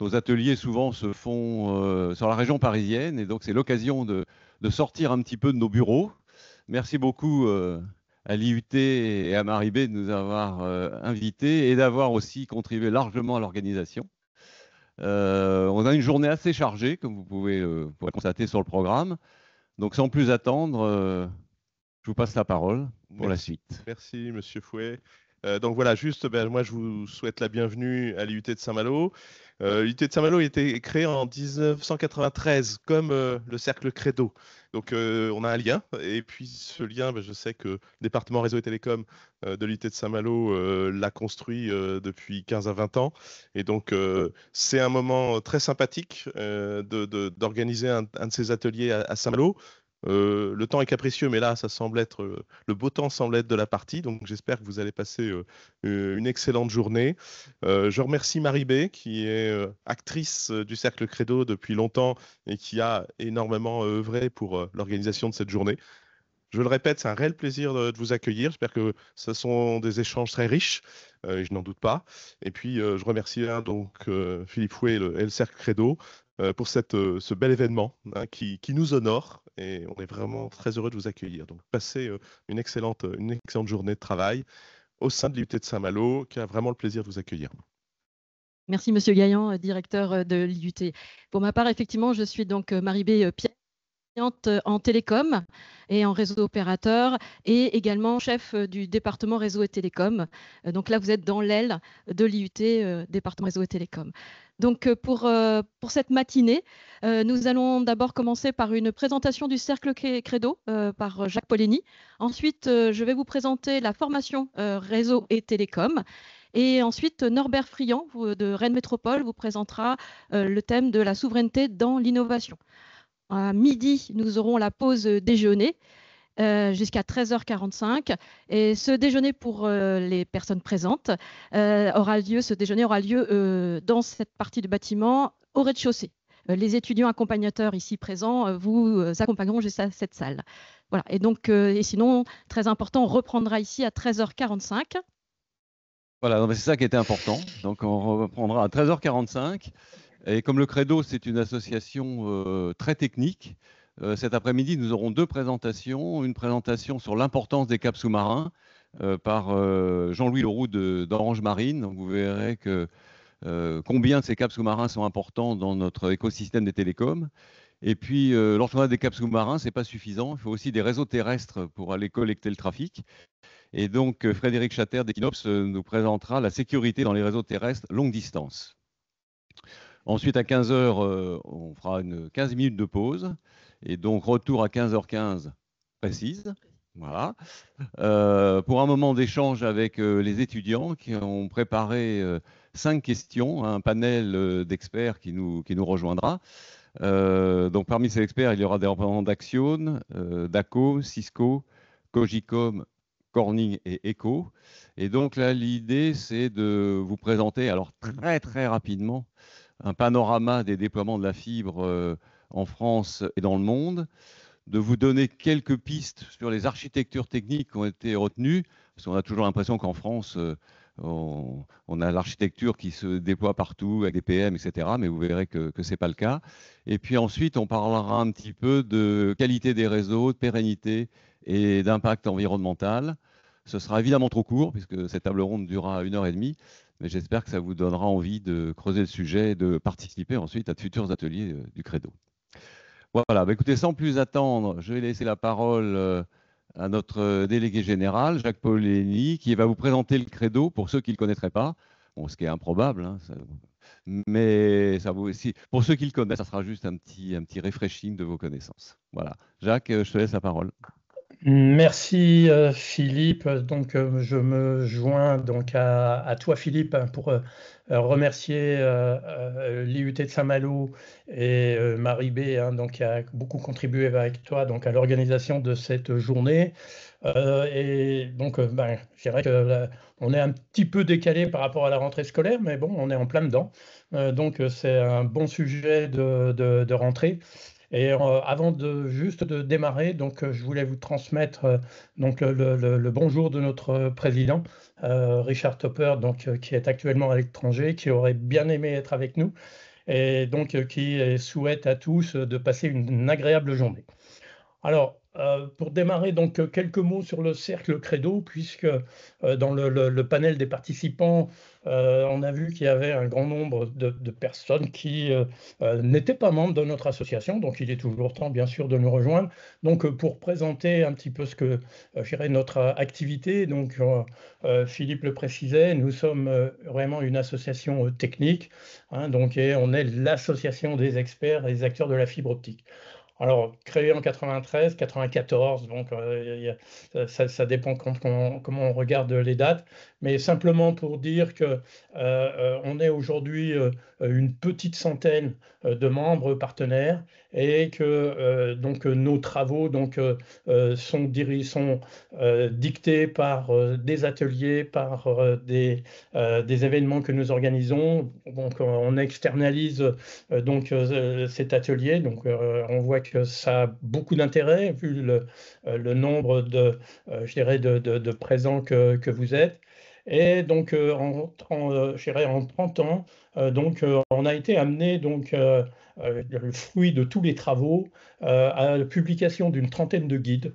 nos ateliers souvent se font sur la région parisienne et donc c'est l'occasion de sortir un petit peu de nos bureaux. Merci beaucoup à l'IUT et à Marie-B de nous avoir invités et d'avoir aussi contribué largement à l'organisation. On a une journée assez chargée, comme pourrez constater sur le programme. Donc sans plus attendre, je vous passe la parole pour la Merci, suite. merci Monsieur Fouet. Donc voilà, juste, moi je vous souhaite la bienvenue à l'IUT de Saint-Malo. L'IUT de Saint-Malo a été créé en 1993 comme le Cercle Credo. Donc on a un lien, et puis ce lien, je sais que le département réseau et télécom de l'IUT de Saint-Malo l'a construit depuis 15 à 20 ans. Et donc c'est un moment très sympathique d'organiser un de ces ateliers à Saint-Malo. Le temps est capricieux, mais là, ça semble être le beau temps semble être de la partie. Donc, j'espère que vous allez passer une excellente journée. Je remercie Marie B, qui est actrice du Cercle Credo depuis longtemps et qui a énormément œuvré pour l'organisation de cette journée. Je le répète, c'est un réel plaisir de vous accueillir. J'espère que ce sont des échanges très riches, et je n'en doute pas. Et puis, je remercie Philippe Fouet et le Cercle Credo pour ce bel événement hein, qui nous honore. Et on est vraiment très heureux de vous accueillir. Donc, passez une excellente journée de travail au sein de l'IUT de Saint-Malo, qui a vraiment le plaisir de vous accueillir. Merci, Monsieur Gaillan, directeur de l'IUT. Pour ma part, effectivement, je suis donc Marie-B Pierre, en télécom et en réseau opérateur et également chef du département réseau et télécom. Donc là, vous êtes dans l'aile de l'IUT, département réseau et télécom. Donc pour cette matinée, nous allons d'abord commencer par une présentation du Cercle Credo par Jacques Polleny. Ensuite, je vais vous présenter la formation réseau et télécom. Et ensuite, Norbert Friand de Rennes Métropole vous présentera le thème de la souveraineté dans l'innovation. À midi, nous aurons la pause déjeuner jusqu'à 13h45. Et ce déjeuner pour les personnes présentes ce déjeuner aura lieu dans cette partie du bâtiment au rez-de-chaussée. Les étudiants accompagnateurs ici présents vous accompagneront jusqu'à cette salle. Voilà. Et donc, et sinon, très important, on reprendra ici à 13h45. Voilà, c'est ça qui était important. Donc on reprendra à 13h45. Et comme le Credo, c'est une association très technique, cet après-midi, nous aurons deux présentations. Une présentation sur l'importance des câbles sous-marins par Jean-Louis Leroux d'Orange Marine. Donc vous verrez que combien de ces câbles sous-marins sont importants dans notre écosystème des télécoms. Et puis, lorsqu'on a des câbles sous-marins, ce n'est pas suffisant. Il faut aussi des réseaux terrestres pour aller collecter le trafic. Et donc, Frédéric Chatter d'Equinox nous présentera la sécurité dans les réseaux terrestres longue distance. Ensuite, à 15h, on fera une 15 minutes de pause. Et donc, retour à 15h15 précise. Voilà. Pour un moment d'échange avec les étudiants qui ont préparé 5 questions, un panel d'experts qui nous rejoindra. Donc, parmi ces experts, il y aura des représentants d'Axione, d'ACO, Cisco, Cogicom, Corning et Echo. Et donc là, l'idée, c'est de vous présenter, alors très très rapidement, un panorama des déploiements de la fibre en France et dans le monde, de vous donner quelques pistes sur les architectures techniques qui ont été retenues, parce qu'on a toujours l'impression qu'en France, on a l'architecture qui se déploie partout avec des PM, etc. Mais vous verrez que ce n'est pas le cas. Et puis ensuite, on parlera un petit peu de qualité des réseaux, de pérennité et d'impact environnemental. Ce sera évidemment trop court, puisque cette table ronde durera 1h30, mais j'espère que ça vous donnera envie de creuser le sujet et de participer ensuite à de futurs ateliers du Credo. Voilà, écoutez, sans plus attendre, je vais laisser la parole à notre délégué général, Jacques Polleny, qui va vous présenter le Credo pour ceux qui ne le connaîtraient pas. Bon, ce qui est improbable, hein, mais ça vous aussi. Pour ceux qui le connaissent, ça sera juste un petit refreshing de vos connaissances. Voilà. Jacques, je te laisse la parole. Merci Philippe. Donc je me joins donc à toi Philippe pour remercier l'IUT de Saint-Malo et Marie B donc, qui a beaucoup contribué avec toi donc, à l'organisation de cette journée. Et donc je dirais qu'on est un petit peu décalé par rapport à la rentrée scolaire, mais bon, on est en plein dedans. Donc c'est un bon sujet de rentrée. Et avant juste de démarrer, donc je voulais vous transmettre donc le bonjour de notre président, Richard Topper, donc qui est actuellement à l'étranger, qui aurait bien aimé être avec nous et donc qui souhaite à tous de passer une agréable journée. Alors, pour démarrer, donc quelques mots sur le cercle Credo, puisque dans le panel des participants, on a vu qu'il y avait un grand nombre de personnes qui n'étaient pas membres de notre association, donc il est toujours temps, bien sûr, de nous rejoindre. Donc, pour présenter un petit peu ce que je dirais notre activité, donc Philippe le précisait, nous sommes vraiment une association technique, hein, donc, et on est l'association des experts et des acteurs de la fibre optique. Alors, créé en 93, 94, donc ça dépend comment on regarde les dates, mais simplement pour dire que on est aujourd'hui une petite centaine de membres partenaires et que donc nos travaux donc sont dictés par des ateliers, par des événements que nous organisons. Donc, on externalise donc cet atelier. Donc, on voit que ça a beaucoup d'intérêt vu le nombre je dirais de présents que vous êtes. Et donc, je dirais en 30 ans, donc, on a été amené, donc, le fruit de tous les travaux, à la publication d'une trentaine de guides.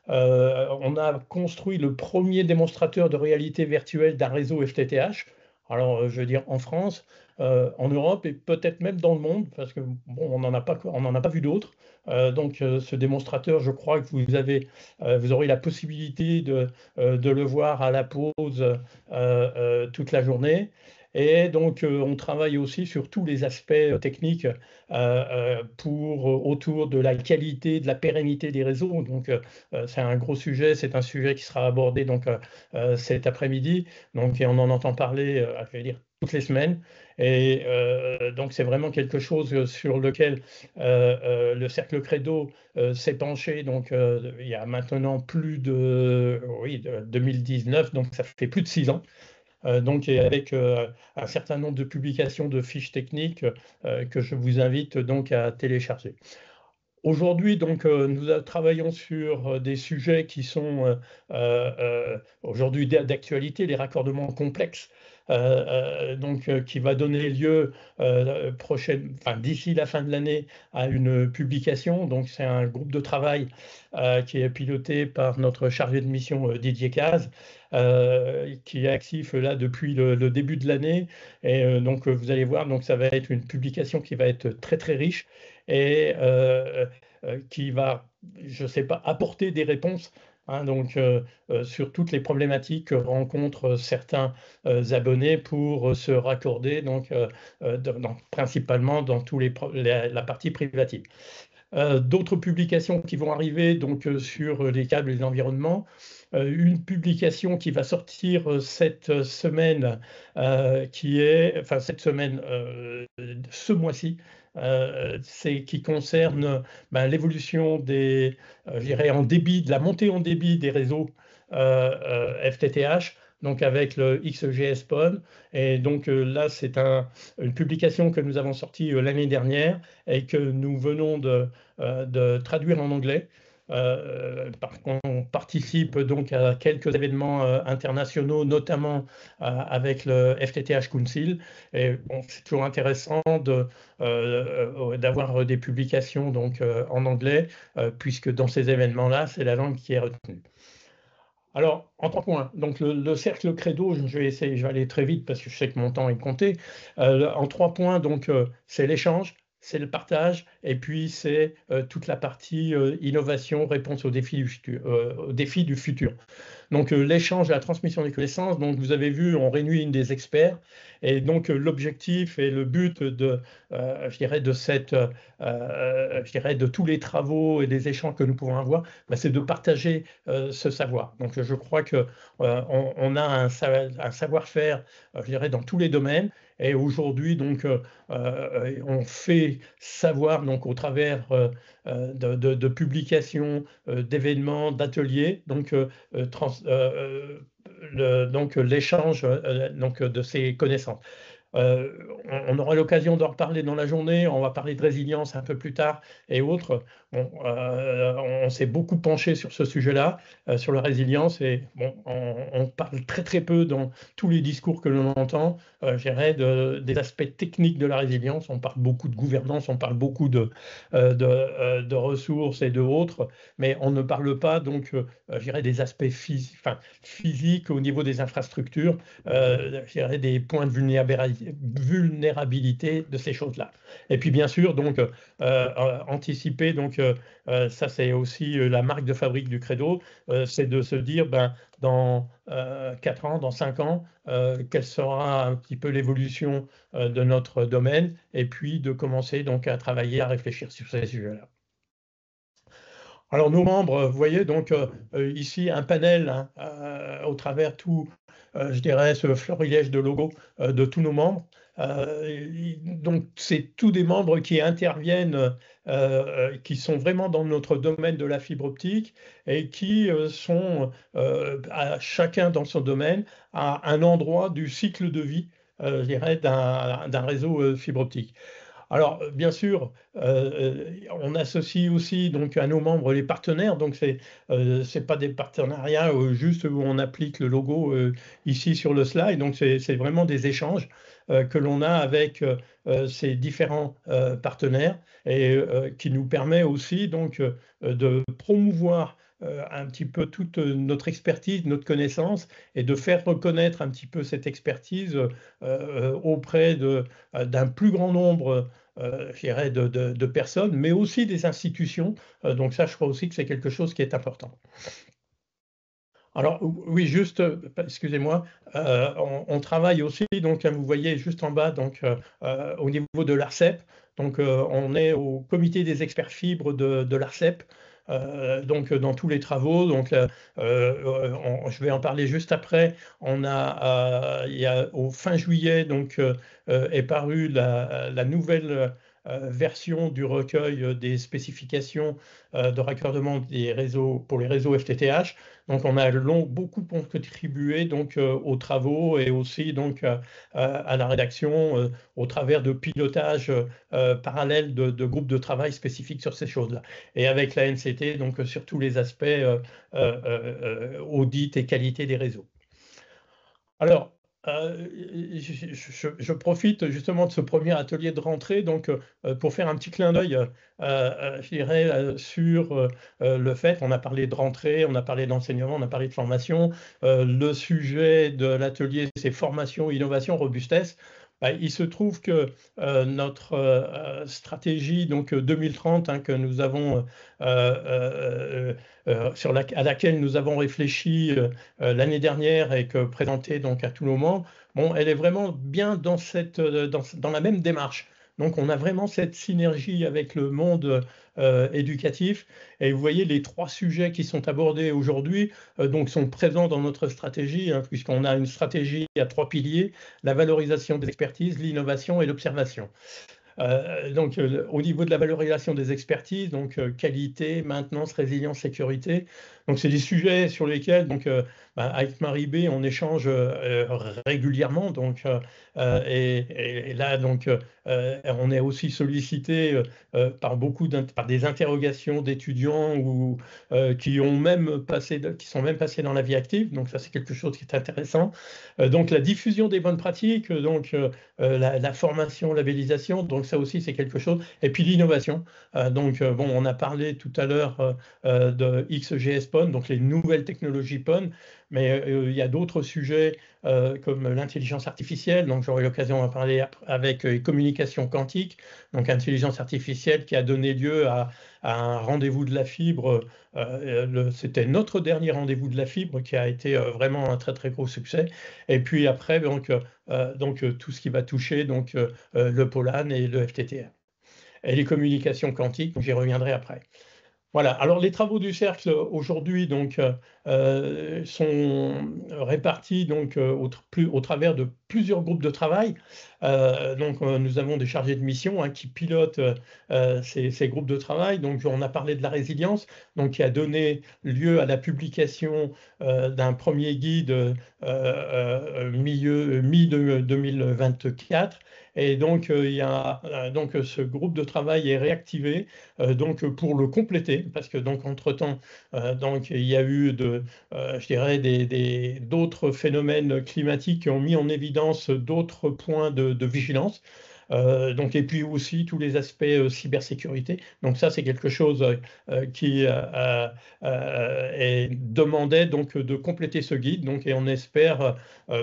On a construit le premier démonstrateur de réalité virtuelle d'un réseau FTTH. Alors, je veux dire, en France, en Europe et peut-être même dans le monde, parce que bon, on n'en a pas vu d'autres. Donc, ce démonstrateur, je crois que vous aurez la possibilité de le voir à la pause toute la journée. Et donc, on travaille aussi sur tous les aspects techniques autour de la qualité, de la pérennité des réseaux. Donc, c'est un gros sujet. C'est un sujet qui sera abordé donc cet après-midi. Donc, et on en entend parler, je vais dire, toutes les semaines. Et donc, c'est vraiment quelque chose sur lequel le Cercle Credo s'est penché. Donc, il y a maintenant plus de 2019, donc ça fait plus de 6 ans. Donc, et avec un certain nombre de publications de fiches techniques que je vous invite donc à télécharger. Aujourd'hui, donc, nous travaillons sur des sujets qui sont aujourd'hui d'actualité, les raccordements complexes, donc, qui va donner lieu d'ici la fin de l'année à une publication. Donc, c'est un groupe de travail qui est piloté par notre chargé de mission Didier Caz, qui est actif là depuis le début de l'année. Et donc, vous allez voir, donc, ça va être une publication qui va être très, très riche et qui va, je ne sais pas, apporter des réponses hein, donc, sur toutes les problématiques que rencontrent certains abonnés pour se raccorder, donc, principalement dans la partie privative. D'autres publications qui vont arriver donc, sur les câbles et l'environnement. Une publication qui va sortir cette semaine, ce mois-ci, qui concerne l'évolution je dirais de la montée en débit des réseaux FTTH, donc avec le XGS-PON. Et donc là, c'est une publication que nous avons sortie l'année dernière et que nous venons de traduire en anglais. On participe donc à quelques événements internationaux, notamment avec le FTTH Council. Et bon, c'est toujours intéressant d'avoir des publications donc, en anglais, puisque dans ces événements-là, c'est la langue qui est retenue. Alors, en 3 points, donc le cercle Credo, je vais aller très vite parce que je sais que mon temps est compté. En 3 points, donc, c'est l'échange, c'est le partage, et puis c'est toute la partie innovation, réponse aux défis du futur. Donc, l'échange et la transmission des connaissances, donc vous avez vu, on réunit des experts, et donc l'objectif et le but je dirais de tous les travaux et des échanges que nous pouvons avoir, c'est de partager ce savoir. Donc, je crois que on a un savoir-faire, je dirais, dans tous les domaines. Et aujourd'hui, donc, on fait savoir donc au travers de publications, d'événements, d'ateliers, donc l'échange donc de ces connaissances. On aura l'occasion d'en reparler dans la journée, on va parler de résilience un peu plus tard et autres. Bon, on s'est beaucoup penché sur ce sujet-là, sur la résilience, et bon, on parle très très peu dans tous les discours que l'on entend, je dirais, des aspects techniques de la résilience. On parle beaucoup de gouvernance, on parle beaucoup de ressources et de autres, mais on ne parle pas donc, je dirais, des aspects physiques au niveau des infrastructures, je dirais, des points de vulnérabilité de ces choses-là. Et puis bien sûr, donc, anticiper, donc, ça c'est aussi la marque de fabrique du Credo, c'est de se dire, ben, dans 4 ans, dans 5 ans, quelle sera un petit peu l'évolution de notre domaine, et puis de commencer donc à travailler, à réfléchir sur ces sujets-là. Alors nos membres, vous voyez donc ici un panel, hein, au travers tout, je dirais, ce florilège de logos de tous nos membres. Donc c'est tous des membres qui interviennent, qui sont vraiment dans notre domaine de la fibre optique, et qui sont à chacun dans son domaine à un endroit du cycle de vie, je dirais, d'un réseau fibre optique. Alors, bien sûr, on associe aussi donc à nos membres les partenaires. Donc, c'est pas des partenariats juste où on applique le logo ici sur le slide. Donc, c'est vraiment des échanges que l'on a avec ces différents partenaires, et qui nous permet aussi donc de promouvoir un petit peu toute notre expertise, notre connaissance, et de faire reconnaître un petit peu cette expertise auprès d'un plus grand nombre, je dirais, de personnes, mais aussi des institutions. Donc ça, je crois aussi que c'est quelque chose qui est important. Alors oui, juste, excusez-moi, on travaille aussi, donc vous voyez juste en bas, donc au niveau de l'ARCEP. Donc on est au comité des experts fibres de l'ARCEP. Donc dans tous les travaux, donc je vais en parler juste après. Il y a au fin juillet, donc est parue la nouvelle version du recueil des spécifications de raccordement des réseaux pour les réseaux FTTH. Donc on a beaucoup contribué donc aux travaux, et aussi donc à la rédaction au travers de pilotage parallèle de groupes de travail spécifiques sur ces choses-là, et avec la NCT donc sur tous les aspects audit et qualité des réseaux. Alors, je profite justement de ce premier atelier de rentrée donc pour faire un petit clin d'œil, je dirais, sur le fait, on a parlé de rentrée, on a parlé d'enseignement, on a parlé de formation. Le sujet de l'atelier, c'est formation, innovation, robustesse. Il se trouve que notre stratégie donc 2030, hein, que nous avons à laquelle nous avons réfléchi l'année dernière, et que présentée donc à tous nos membres, bon, elle est vraiment bien dans la même démarche. Donc on a vraiment cette synergie avec le monde éducatif, et vous voyez les 3 sujets qui sont abordés aujourd'hui donc sont présents dans notre stratégie, hein, puisqu'on a une stratégie à 3 piliers: la valorisation des expertises, l'innovation et l'observation. Donc, au niveau de la valorisation des expertises, donc qualité, maintenance, résilience, sécurité. Donc, c'est des sujets sur lesquels, donc, avec Marie-B, on échange régulièrement. Donc, et là, donc, on est aussi sollicité par des interrogations d'étudiants ou qui sont même passés dans la vie active. Donc, ça, c'est quelque chose qui est intéressant. Donc, la diffusion des bonnes pratiques, donc la formation, labellisation. Donc, ça aussi, c'est quelque chose. Et puis l'innovation. Donc, bon, on a parlé tout à l'heure de XGS PON, donc les nouvelles technologies PON, mais il y a d'autres sujets comme l'intelligence artificielle. Donc, j'aurai l'occasion d'en parler avec communication quantique, donc intelligence artificielle qui a donné lieu à un rendez-vous de la fibre. C'était notre dernier rendez-vous de la fibre, qui a été vraiment un très très gros succès. Et puis après, donc tout ce qui va toucher donc le POLAN et le FTTR et les communications quantiques, j'y reviendrai après. Voilà. Alors les travaux du cercle aujourd'hui donc sont répartis donc au travers de plusieurs groupes de travail. Nous avons des chargés de mission qui pilotent ces groupes de travail. Donc on a parlé de la résilience, donc qui a donné lieu à la publication d'un premier guide mi-2024. Et donc, il y a, donc ce groupe de travail est réactivé donc pour le compléter, parce que donc entre-temps, donc il y a eu je dirais d'autres phénomènes climatiques qui ont mis en évidence d'autres points de vigilance. Donc, et puis aussi tous les aspects cybersécurité. Donc ça, c'est quelque chose qui demandait donc de compléter ce guide. Donc, et on espère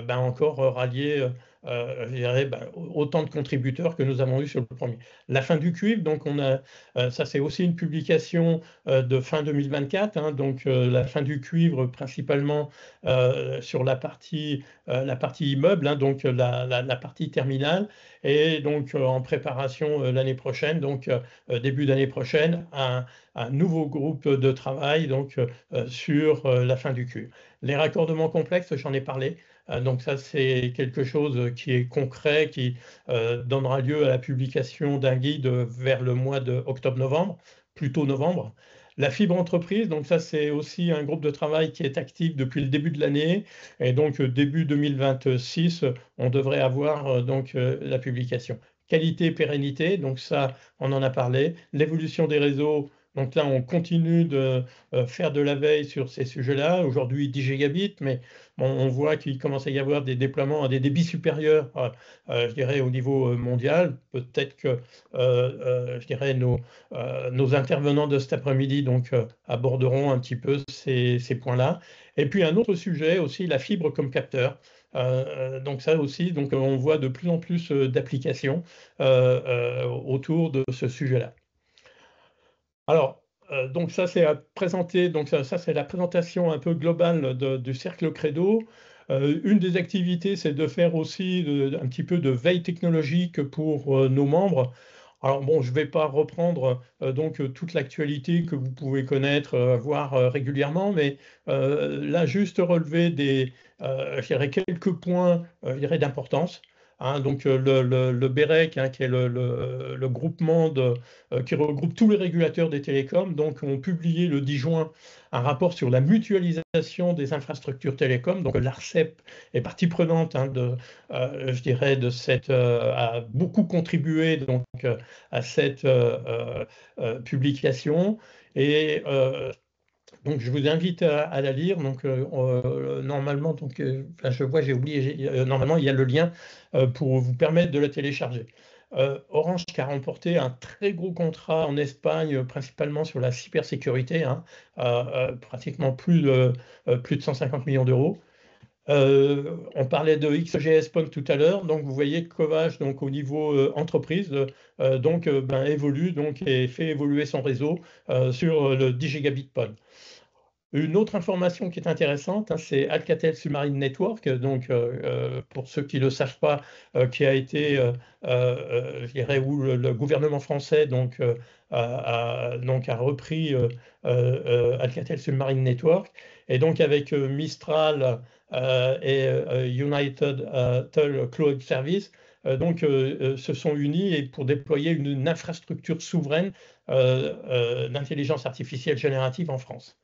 encore rallier je dirais, autant de contributeurs que nous avons eu sur le premier. La fin du cuivre, donc ça c'est aussi une publication de fin 2024, donc la fin du cuivre principalement sur la partie immeuble, donc la partie terminale, et donc en préparation l'année prochaine, donc début d'année prochaine, un nouveau groupe de travail donc sur la fin du cuivre. Les raccordements complexes, j'en ai parlé. Donc ça, c'est quelque chose qui est concret, qui donnera lieu à la publication d'un guide vers le mois de octobre-novembre, plutôt novembre. La fibre entreprise, donc ça, c'est aussi un groupe de travail qui est actif depuis le début de l'année. Et donc, début 2026, on devrait avoir donc la publication. Qualité et pérennité, donc ça, on en a parlé. L'évolution des réseaux, donc là, on continue de faire de la veille sur ces sujets-là. Aujourd'hui, 10 gigabits, mais on voit qu'il commence à y avoir des déploiements à des débits supérieurs, je dirais, au niveau mondial. Peut-être que, je dirais, nos intervenants de cet après-midi donc, aborderont un petit peu ces points-là. Et puis, un autre sujet aussi, la fibre comme capteur. Donc ça aussi, donc, on voit de plus en plus d'applications autour de ce sujet-là. Alors, donc ça c'est à présenter, donc ça c'est la présentation un peu globale du Cercle Credo. Une des activités, c'est de faire aussi un petit peu de veille technologique pour nos membres. Alors bon, je ne vais pas reprendre donc toute l'actualité que vous pouvez connaître, voir régulièrement, mais là juste relever je dirais quelques points je dirais d'importance. Donc le BEREC, qui est le groupement qui regroupe tous les régulateurs des télécoms, donc ont publié le 10 juin un rapport sur la mutualisation des infrastructures télécoms. Donc l'ARCEP est partie prenante je dirais a beaucoup contribué donc à cette publication. Et donc, je vous invite à la lire. Donc, normalement, donc, je vois, j'ai oublié, normalement, il y a le lien pour vous permettre de la télécharger. Orange qui a remporté un très gros contrat en Espagne, principalement sur la cybersécurité, pratiquement plus de 150 millions d'euros. On parlait de XGS PON tout à l'heure, donc vous voyez que Covage, donc au niveau entreprise, évolue donc, et fait évoluer son réseau sur le 10 gigabits PON. Une autre information qui est intéressante, c'est Alcatel Submarine Network, donc pour ceux qui ne le savent pas, qui a été, je dirais, où le gouvernement français donc, a repris Alcatel Submarine Network, et donc avec Mistral et United Cloud Service, donc se sont unis et pour déployer une infrastructure souveraine d'intelligence artificielle générative en France.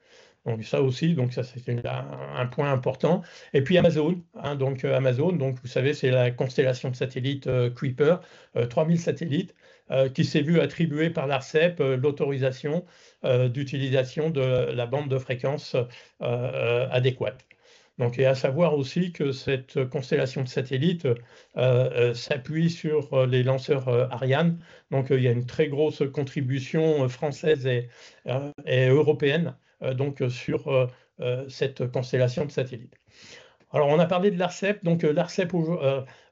Donc ça aussi, donc ça c'est un point important. Et puis Amazon, Amazon, donc vous savez c'est la constellation de satellites Kuiper, 3000 satellites, qui s'est vu attribuer par l'ARCEP l'autorisation d'utilisation de la bande de fréquence adéquate. Donc, et à savoir aussi que cette constellation de satellites s'appuie sur les lanceurs Ariane. Donc, il y a une très grosse contribution française et européenne donc, sur cette constellation de satellites. Alors, on a parlé de l'ARCEP. Donc, l'ARCEP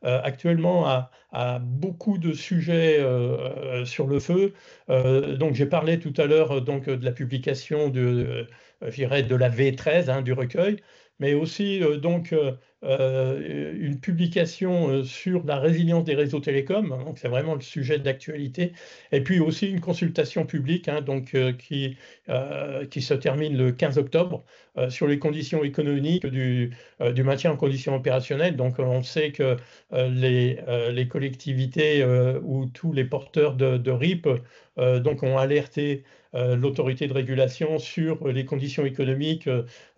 actuellement a beaucoup de sujets sur le feu. Donc, j'ai parlé tout à l'heure de la publication je dirais, de la V13, du recueil, mais aussi une publication sur la résilience des réseaux télécoms, donc c'est vraiment le sujet d'actualité, et puis aussi une consultation publique donc, qui se termine le 15 octobre sur les conditions économiques du maintien en conditions opérationnelles. Donc on sait que les collectivités ou tous les porteurs de RIP donc ont alerté l'autorité de régulation sur les conditions économiques,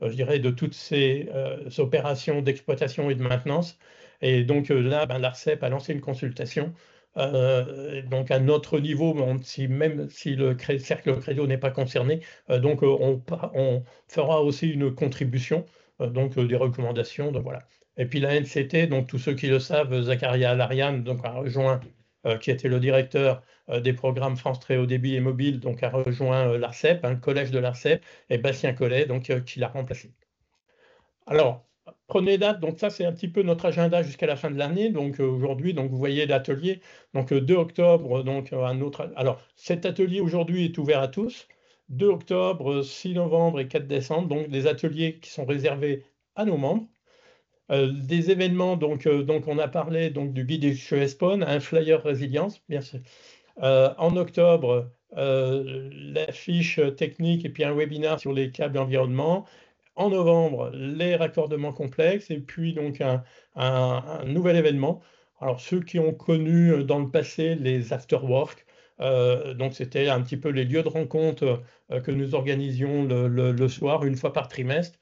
je dirais, de toutes ces opérations d'exploitation et de maintenance. Et donc là, l'ARCEP a lancé une consultation. Donc à notre niveau, même si le cercle Credo n'est pas concerné, donc on fera aussi une contribution, donc des recommandations. Donc voilà. Et puis la NCT, donc tous ceux qui le savent, Zakaria Alarian donc, a rejoint, qui était le directeur des programmes France Très Haut Débit et Mobile, donc a rejoint l'ARCEP, le collège de l'ARCEP, et Bastien Collet, donc, qui l'a remplacé. Alors, prenez date, donc ça c'est un petit peu notre agenda jusqu'à la fin de l'année. Donc aujourd'hui, donc vous voyez l'atelier, donc 2 octobre, donc un autre. Alors cet atelier aujourd'hui est ouvert à tous. 2 octobre, 6 novembre et 4 décembre, donc des ateliers qui sont réservés à nos membres. Des événements, donc on a parlé donc du guide HESPON, un flyer résilience, bien sûr. En octobre, la fiche technique et puis un webinaire sur les câbles environnement. En novembre, les raccordements complexes et puis donc un nouvel événement. Alors ceux qui ont connu dans le passé les afterwork, donc c'était un petit peu les lieux de rencontre que nous organisions le soir, une fois par trimestre.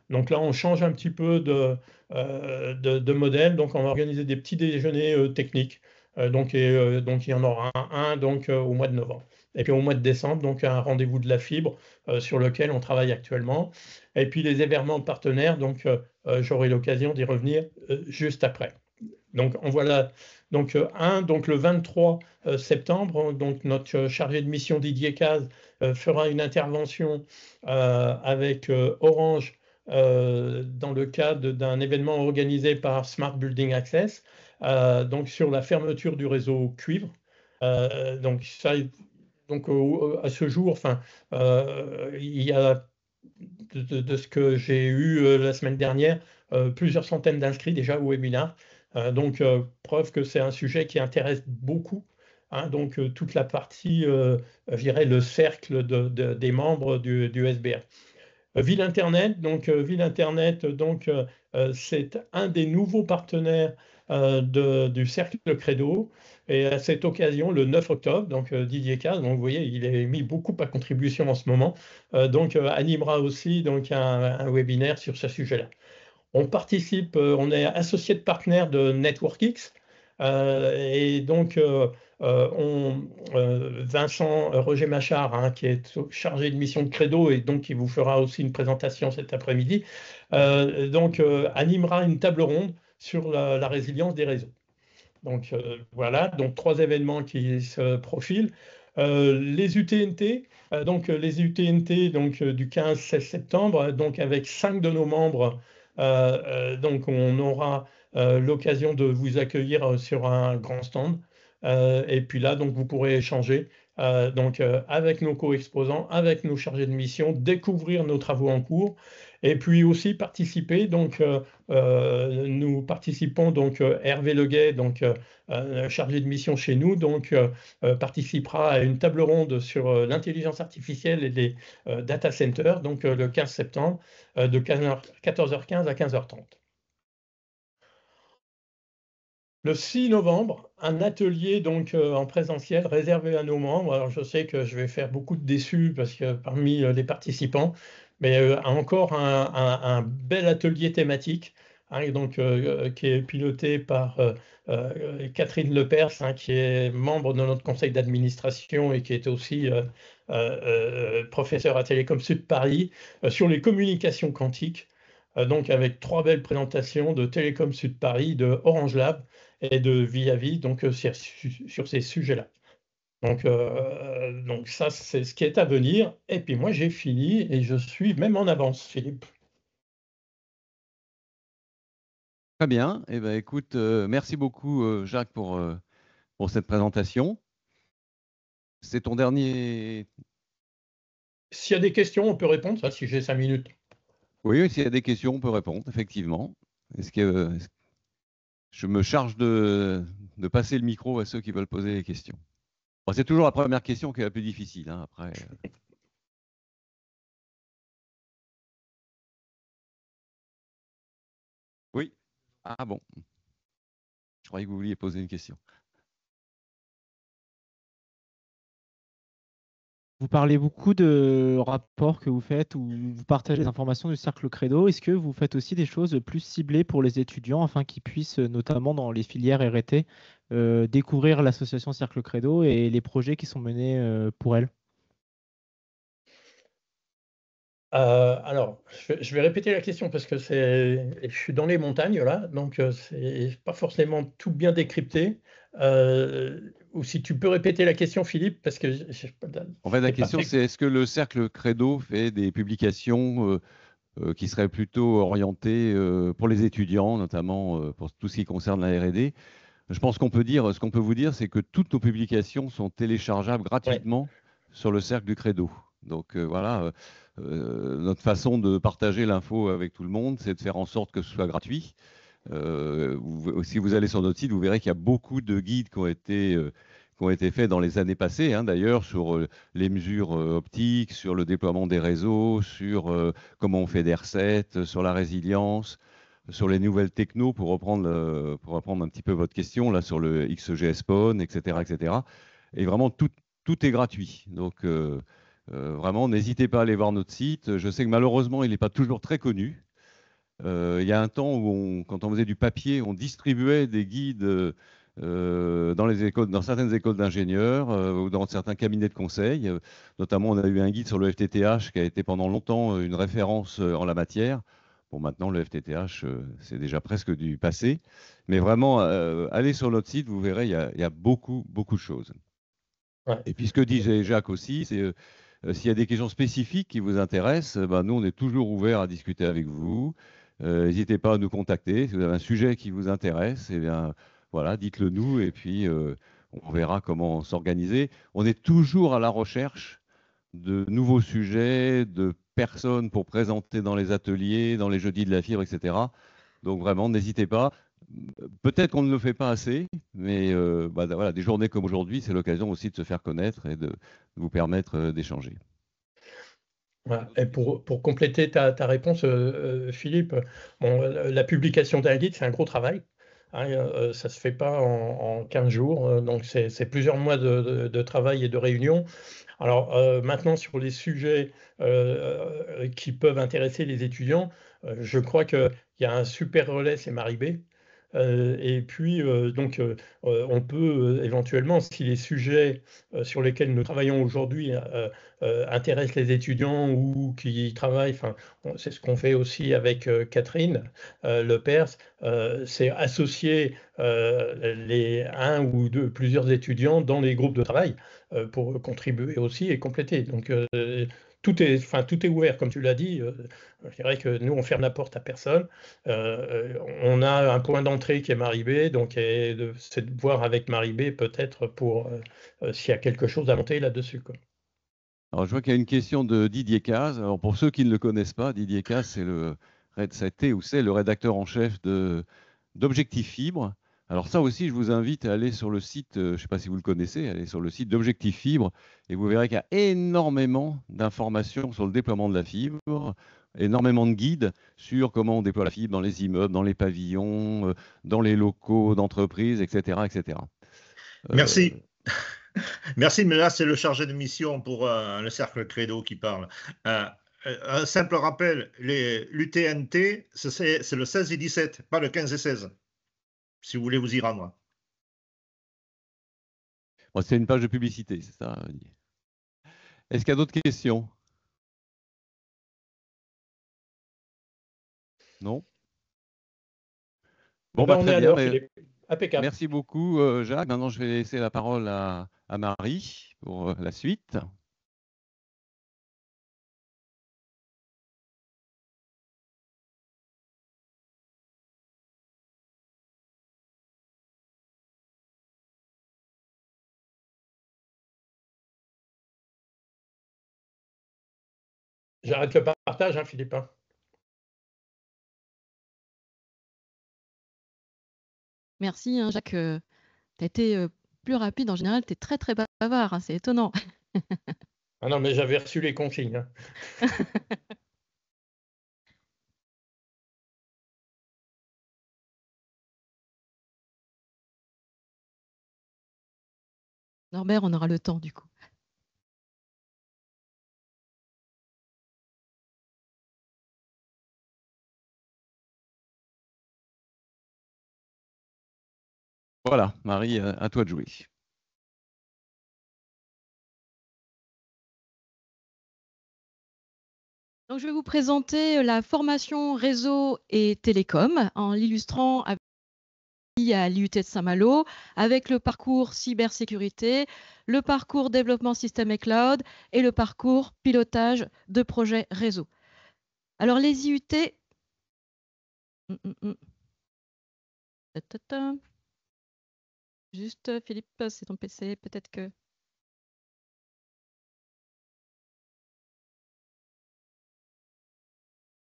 Donc là, on change un petit peu de modèle. Donc on va organiser des petits déjeuners techniques. Donc il y en aura un donc, au mois de novembre. Et puis au mois de décembre, donc un rendez-vous de la fibre sur lequel on travaille actuellement. Et puis les événements partenaires, donc j'aurai l'occasion d'y revenir juste après. Donc on voit là, donc donc le 23 septembre, donc notre chargé de mission Didier Caz fera une intervention avec Orange dans le cadre d'un événement organisé par Smart Building Access, donc sur la fermeture du réseau cuivre. Donc ça, donc à ce jour, enfin, il y a de ce que j'ai eu la semaine dernière, plusieurs centaines d'inscrits déjà au webinaire. Donc, preuve que c'est un sujet qui intéresse beaucoup. Donc, toute la partie, je dirais, le cercle des membres du SBR. Ville Internet, donc c'est un des nouveaux partenaires du Cercle Credo. Et à cette occasion, le 9 octobre, donc Didier Caz, donc vous voyez, il est mis beaucoup à contribution en ce moment, donc animera aussi donc un webinaire sur ce sujet-là. On participe, on est associé de partenaire de NetworkX, et donc Vincent Roger Machard, qui est chargé de mission de Credo et donc qui vous fera aussi une présentation cet après-midi, donc animera une table ronde sur la résilience des réseaux. Donc voilà, donc 3 événements qui se profilent. Les UTNT, donc les UTNT donc, du 15-16 septembre, donc avec 5 de nos membres, donc on aura l'occasion de vous accueillir sur un grand stand. Et puis là, donc vous pourrez échanger donc, avec nos co-exposants, avec nos chargés de mission, découvrir nos travaux en cours, et puis aussi participer. Donc, nous participons, donc Hervé Leguet, donc chargé de mission chez nous, donc participera à une table ronde sur l'intelligence artificielle et les data centers, donc le 15 septembre, de 14h15 à 15h30. Le 6 novembre, un atelier donc en présentiel réservé à nos membres. Alors je sais que je vais faire beaucoup de déçus parce que parmi les participants, mais encore un bel atelier thématique, donc, qui est piloté par Catherine Lepers, qui est membre de notre conseil d'administration et qui est aussi professeure à Télécom Sud Paris, sur les communications quantiques. Donc avec 3 belles présentations de Télécom Sud Paris, de Orange Lab et de Viavi, donc sur ces sujets-là. Donc ça, c'est ce qui est à venir. Et puis moi, j'ai fini et je suis même en avance, Philippe. Très bien. Eh ben, écoute, merci beaucoup, Jacques, pour cette présentation. C'est ton dernier... S'il y a des questions, on peut répondre, ça, si j'ai 5 minutes. Oui, s'il y a des questions, on peut répondre, effectivement. Je me charge de passer le micro à ceux qui veulent poser les questions. Bon, c'est toujours la première question qui est la plus difficile, hein, après. Oui. Ah bon. Je croyais que vous vouliez poser une question. Vous parlez beaucoup de rapports que vous faites où vous partagez les informations du Cercle Credo. Est-ce que vous faites aussi des choses plus ciblées pour les étudiants afin qu'ils puissent, notamment dans les filières R&T, découvrir l'association Cercle Credo et les projets qui sont menés pour elle? Alors, je vais répéter la question parce que je suis dans les montagnes là, donc c'est pas forcément tout bien décrypté. Ou si tu peux répéter la question, Philippe, parce que En fait, la c'est pas question, très. c'est est-ce que le Cercle Credo fait des publications qui seraient plutôt orientées pour les étudiants, notamment pour tout ce qui concerne la R&D? Je pense ce qu'on peut vous dire, c'est que toutes nos publications sont téléchargeables Ouais, gratuitement sur le Cercle du Credo. Donc voilà, notre façon de partager l'info avec tout le monde, c'est de faire en sorte que ce soit gratuit. Si vous allez sur notre site, vous verrez qu'il y a beaucoup de guides qui ont été faits dans les années passées, hein, d'ailleurs, sur les mesures optiques, sur le déploiement des réseaux, sur comment on fait des recettes, sur la résilience, sur les nouvelles technos, pour reprendre un petit peu votre question, là, sur le XGS PON, etc., etc. Et vraiment, tout est gratuit. Donc, vraiment, n'hésitez pas à aller voir notre site. Je sais que malheureusement, il n'est pas toujours très connu. Il y a un temps où, quand on faisait du papier, on distribuait des guides dans les écoles, dans certaines écoles d'ingénieurs ou dans certains cabinets de conseil. Notamment, on a eu un guide sur le FTTH qui a été pendant longtemps une référence en la matière. Bon, maintenant, le FTTH, c'est déjà presque du passé. Mais vraiment, allez sur notre site, vous verrez, il y a beaucoup, beaucoup de choses. ouais. Et puis, ce que disait Jacques aussi, c'est s'il y a des questions spécifiques qui vous intéressent, ben, nous, on est toujours ouverts à discuter avec vous. N'hésitez pas à nous contacter. Si vous avez un sujet qui vous intéresse, eh bien, voilà, dites-le nous et puis on verra comment s'organiser. On est toujours à la recherche de nouveaux sujets, de personnes pour présenter dans les ateliers, dans les jeudis de la fibre, etc. Donc vraiment, n'hésitez pas. Peut-être qu'on ne le fait pas assez, mais bah, voilà, des journées comme aujourd'hui, c'est l'occasion aussi de se faire connaître et de vous permettre d'échanger. Voilà. Et pour compléter ta réponse, Philippe, bon, la publication d'un guide, c'est un gros travail. Hein, ça ne se fait pas en 15 jours, donc c'est plusieurs mois de travail et de réunion. Alors maintenant, sur les sujets qui peuvent intéresser les étudiants, je crois qu'il y a un super relais, c'est Maribé. Et puis, donc, on peut éventuellement, si les sujets sur lesquels nous travaillons aujourd'hui intéressent les étudiants ou qui travaillent, enfin, c'est ce qu'on fait aussi avec Catherine Lepers, c'est associer un ou deux, plusieurs étudiants dans les groupes de travail pour contribuer aussi et compléter. Donc, tout est ouvert, comme tu l'as dit. Je dirais que nous, on ferme la porte à personne. On a un point d'entrée qui est Maribé, donc c'est de voir avec Maribé peut-être pour s'il y a quelque chose à monter là-dessus, quoi. Alors, je vois qu'il y a une question de Didier Caz. Alors, pour ceux qui ne le connaissent pas, Didier Caz, c'est le rédacteur en chef d'Objectif Fibre. Alors ça aussi, je vous invite à aller sur le site, je ne sais pas si vous le connaissez, allez sur le site d'Objectif Fibre et vous verrez qu'il y a énormément d'informations sur le déploiement de la fibre, énormément de guides sur comment on déploie la fibre dans les immeubles, dans les pavillons, dans les locaux d'entreprise, etc., etc. Merci. Merci, mais là, c'est le chargé de mission pour le Cercle Credo qui parle. Un simple rappel, l'UTNT, c'est le 16 et 17, pas le 15 et 16, si vous voulez vous y rendre. Bon, c'est une page de publicité, c'est ça. Est-ce qu'il y a d'autres questions? Non? Bon, Ben, bah, on est très à bien. l'heure, Philippe. Impeccable. Merci beaucoup, Jacques. Maintenant, je vais laisser la parole à Marie pour la suite. J'arrête le partage, hein, Philippe, hein. Merci, hein, Jacques. Tu as été plus rapide. En général, tu es très, très bavard. Hein, c'est étonnant. Ah non, mais j'avais reçu les consignes. Hein. Norbert, on aura le temps, du coup. Voilà, Marie, à toi de jouer. Donc, je vais vous présenter la formation réseau et télécom en l'illustrant à l'IUT de Saint-Malo avec le parcours cybersécurité, le parcours développement système et cloud et le parcours pilotage de projets réseau. Alors, les IUT... Juste, Philippe, c'est ton PC, peut-être que...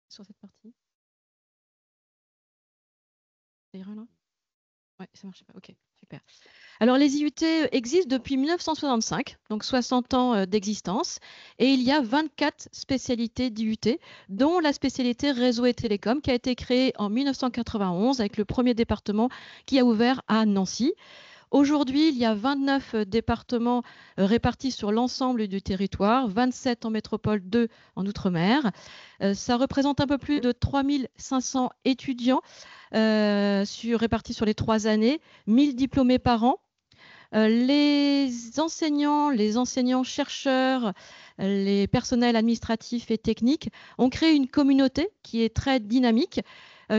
Sur cette partie. Ça ira, là ? Ouais, ça marche pas. Ok, super. Alors, les IUT existent depuis 1965, donc 60 ans d'existence, et il y a 24 spécialités d'IUT, dont la spécialité réseau et télécom, qui a été créée en 1991 avec le premier département qui a ouvert à Nancy. Aujourd'hui, il y a 29 départements répartis sur l'ensemble du territoire, 27 en métropole, 2 en Outre-mer. Ça représente un peu plus de 3500 étudiants répartis sur les 3 années, 1000 diplômés par an. Les enseignants-chercheurs, les personnels administratifs et techniques ont créé une communauté qui est très dynamique,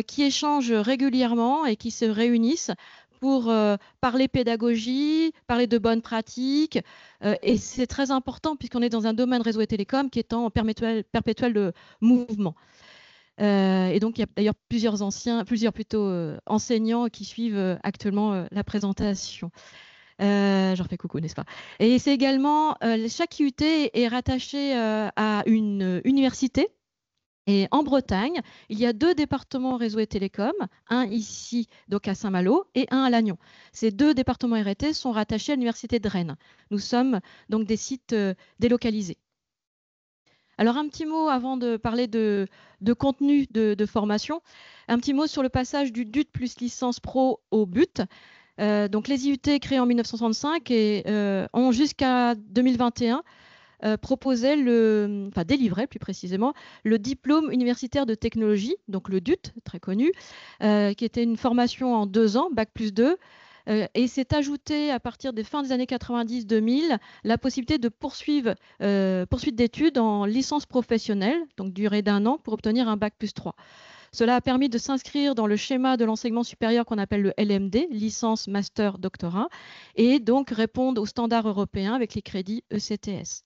qui échange régulièrement et qui se réunissent pour parler pédagogie, parler de bonnes pratiques. Et c'est très important puisqu'on est dans un domaine réseau et télécom qui est en perpétuel mouvement. Et donc, il y a d'ailleurs plusieurs enseignants qui suivent actuellement la présentation. J'en fais coucou, n'est-ce pas? Et c'est également, chaque IUT est rattaché à une université. Et en Bretagne, il y a 2 départements réseau et télécom, un ici, donc à Saint-Malo, et un à Lannion. Ces 2 départements RT sont rattachés à l'université de Rennes. Nous sommes donc des sites délocalisés. Alors, un petit mot avant de parler de contenu de formation, un petit mot sur le passage du DUT plus licence pro au BUT. Donc, les IUT créés en 1965 et ont jusqu'à 2021 délivrait plus précisément le diplôme universitaire de technologie, donc le DUT, très connu, qui était une formation en 2 ans, Bac plus 2, et s'est ajouté à partir des fins des années 90-2000 la possibilité de poursuite d'études en licence professionnelle, donc durée d'1 an, pour obtenir un Bac plus 3. Cela a permis de s'inscrire dans le schéma de l'enseignement supérieur qu'on appelle le LMD, licence, master, doctorat, et donc répondre aux standards européens avec les crédits ECTS.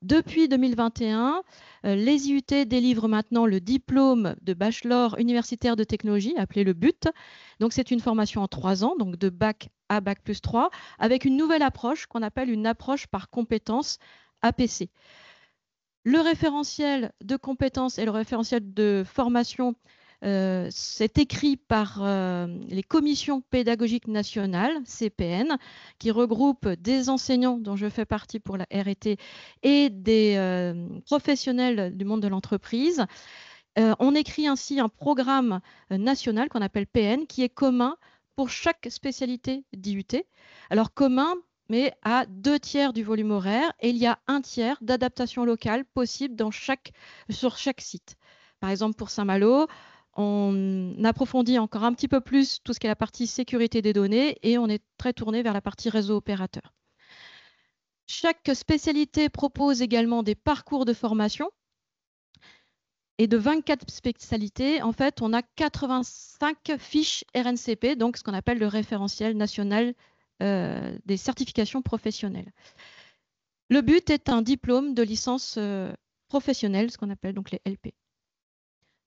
Depuis 2021, les IUT délivrent maintenant le diplôme de bachelor universitaire de technologie, appelé le BUT. Donc, c'est une formation en 3 ans, donc de Bac à Bac plus 3, avec une nouvelle approche qu'on appelle une approche par compétences APC. Le référentiel de compétences et le référentiel de formation, c'est écrit par les commissions pédagogiques nationales, CPN, qui regroupent des enseignants dont je fais partie pour la RT et des professionnels du monde de l'entreprise. On écrit ainsi un programme national qu'on appelle PN, qui est commun pour chaque spécialité d'IUT. Alors commun, mais à 2/3 du volume horaire, et il y a 1/3 d'adaptation locale possible sur chaque site. Par exemple, pour Saint-Malo, on approfondit encore un petit peu plus tout ce qui est la partie sécurité des données et on est très tourné vers la partie réseau opérateur. Chaque spécialité propose également des parcours de formation. Et de 24 spécialités, en fait, on a 85 fiches RNCP, donc ce qu'on appelle le référentiel national des certifications professionnelles. Le but est un diplôme de licence professionnelle, ce qu'on appelle donc les LP.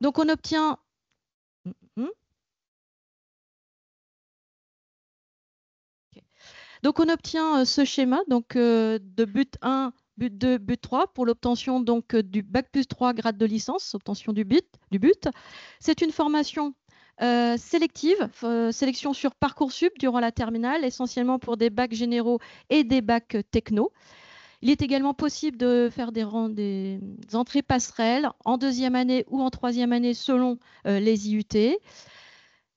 Donc on obtient... Donc on obtient ce schéma donc, de but 1, but 2, but 3 pour l'obtention donc du Bac plus 3 grade de licence, obtention du but. C'est une formation sélective, sélection sur Parcoursup durant la terminale, essentiellement pour des bacs généraux et des bacs techno. Il est également possible de faire des entrées passerelles en 2e année ou en 3e année selon les IUT.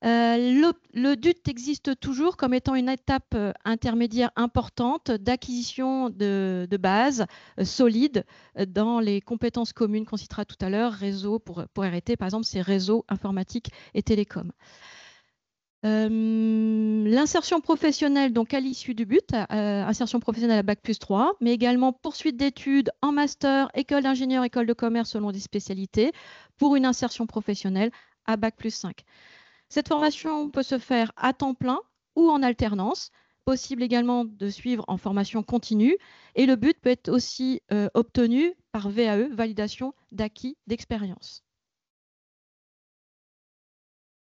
Le DUT existe toujours comme étant une étape intermédiaire importante d'acquisition de base solide dans les compétences communes qu'on citera tout à l'heure, réseau pour RT, par exemple, c'est réseau, informatique et télécom. L'insertion professionnelle, donc à l'issue du but, insertion professionnelle à Bac+3, mais également poursuite d'études en master, école d'ingénieur, école de commerce selon des spécialités, pour une insertion professionnelle à Bac+5. Cette formation peut se faire à temps plein ou en alternance, possible également de suivre en formation continue, et le but peut être aussi obtenu par VAE, validation d'acquis d'expérience.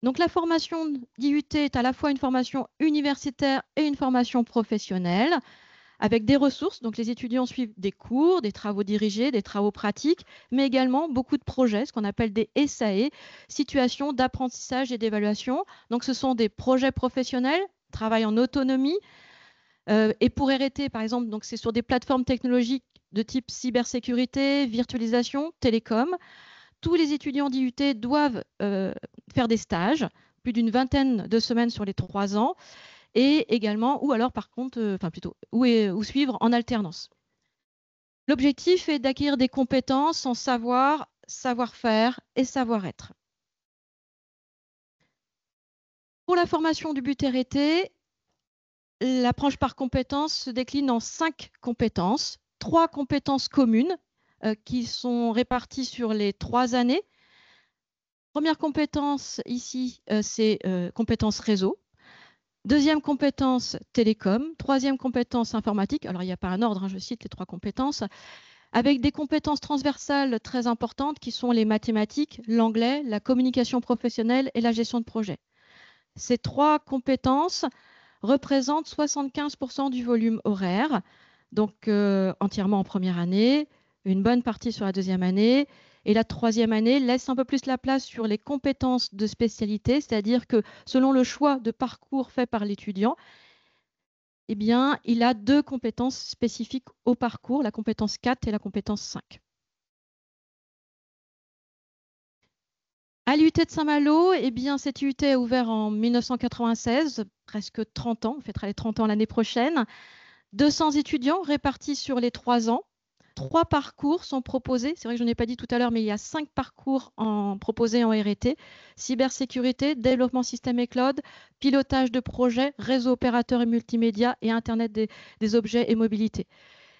Donc la formation d'IUT est à la fois une formation universitaire et une formation professionnelle, avec des ressources. Donc les étudiants suivent des cours, des travaux dirigés, des travaux pratiques, mais également beaucoup de projets, ce qu'on appelle des SAE, situations d'apprentissage et d'évaluation. Donc ce sont des projets professionnels, travail en autonomie. Et pour RT, par exemple, donc c'est sur des plateformes technologiques de type cybersécurité, virtualisation, télécom. Tous les étudiants d'IUT doivent faire des stages, plus d'une vingtaine de semaines sur les 3 ans, et également, ou alors par contre, ou suivre en alternance. L'objectif est d'acquérir des compétences en savoir, savoir-faire et savoir-être. Pour la formation du but RT, l'approche par compétences se décline en 5 compétences, 3 compétences communes qui sont réparties sur les 3 années. Première compétence ici, c'est compétence réseau. 2e compétence, télécom. 3e compétence, informatique. Alors, il n'y a pas un ordre, hein, je cite les 3 compétences. Avec des compétences transversales très importantes qui sont les mathématiques, l'anglais, la communication professionnelle et la gestion de projet. Ces 3 compétences représentent 75% du volume horaire, donc entièrement en première année, une bonne partie sur la 2e année. Et la 3e année laisse un peu plus la place sur les compétences de spécialité, c'est-à-dire que selon le choix de parcours fait par l'étudiant, eh bien, il a 2 compétences spécifiques au parcours, la compétence 4 et la compétence 5. À l'IUT de Saint-Malo, eh bien, cette IUT est ouverte en 1996, presque 30 ans, on fêtera les 30 ans l'année prochaine. 200 étudiants répartis sur les 3 ans. 3 parcours sont proposés. C'est vrai que je n'ai pas dit tout à l'heure, mais il y a 5 parcours proposés en RT. Cybersécurité, développement système et cloud, pilotage de projet, réseau opérateur et multimédia et Internet des objets et mobilité.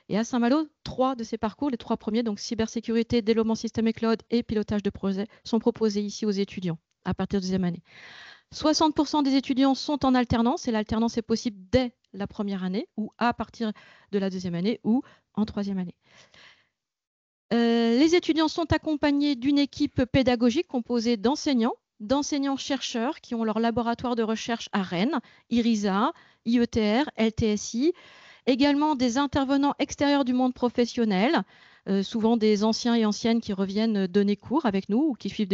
Et à Saint-Malo, 3 de ces parcours, les 3 premiers, donc cybersécurité, développement système et cloud et pilotage de projet, sont proposés ici aux étudiants à partir de 2e année. 60% des étudiants sont en alternance et l'alternance est possible dès la 1re année ou à partir de la 2e année ou en 3e année. Les étudiants sont accompagnés d'une équipe pédagogique composée d'enseignants-chercheurs qui ont leur laboratoire de recherche à Rennes, IRISA, IETR, LTSI, également des intervenants extérieurs du monde professionnel, souvent des anciens et anciennes qui reviennent donner cours avec nous ou qui suivent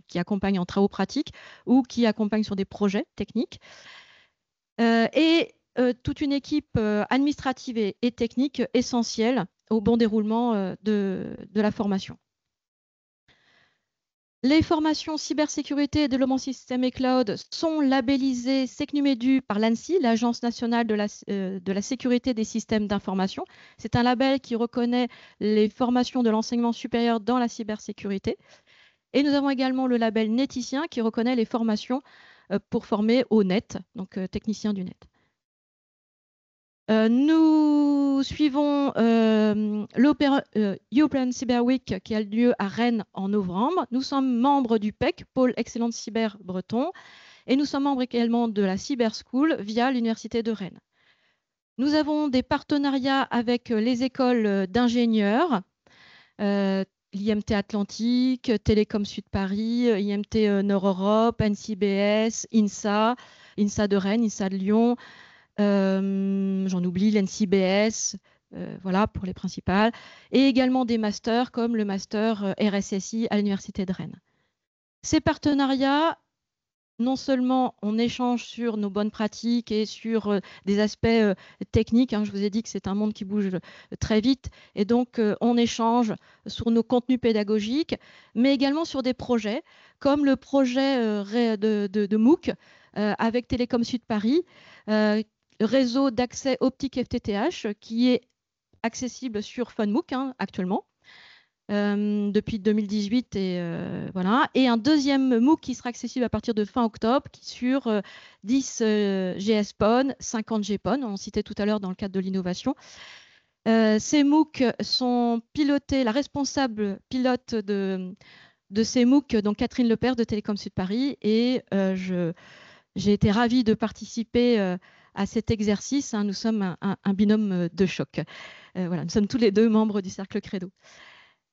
qui accompagnent en travaux pratiques ou qui accompagnent sur des projets techniques. Et toute une équipe administrative et technique essentielle au bon déroulement de la formation. Les formations cybersécurité et développement système et cloud sont labellisées SecNumEdu par l'ANSSI, l'Agence nationale de la sécurité des systèmes d'information. C'est un label qui reconnaît les formations de l'enseignement supérieur dans la cybersécurité. Et nous avons également le label Neticien qui reconnaît les formations pour former au net, donc technicien du net. Nous suivons European Cyber Week qui a lieu à Rennes en novembre. Nous sommes membres du PEC, Pôle Excellence Cyber Breton, et nous sommes membres également de la Cyber School via l'Université de Rennes. Nous avons des partenariats avec les écoles d'ingénieurs, l'IMT Atlantique, Télécom Sud Paris, IMT Nord-Europe, NCBS, INSA de Rennes, INSA de Lyon, j'en oublie, l'NCBS, voilà pour les principales, et également des masters comme le master RSSI à l'Université de Rennes. Ces partenariats non seulement on échange sur nos bonnes pratiques et sur des aspects techniques, hein, je vous ai dit que c'est un monde qui bouge très vite, et donc on échange sur nos contenus pédagogiques, mais également sur des projets, comme le projet de MOOC avec Télécom Sud Paris, réseau d'accès optique FTTH, qui est accessible sur FunMOOC hein, actuellement. Depuis 2018 et voilà. Et un deuxième MOOC qui sera accessible à partir de fin octobre sur 10 GSPON, 50 GPON, on citait tout à l'heure dans le cadre de l'innovation. Ces MOOC sont pilotés, la responsable pilote de ces MOOC, donc Catherine Lepers de Télécom Sud Paris, et j'ai été ravie de participer à cet exercice. Hein. Nous sommes un binôme de choc. Voilà, nous sommes tous les deux membres du Cercle Credo.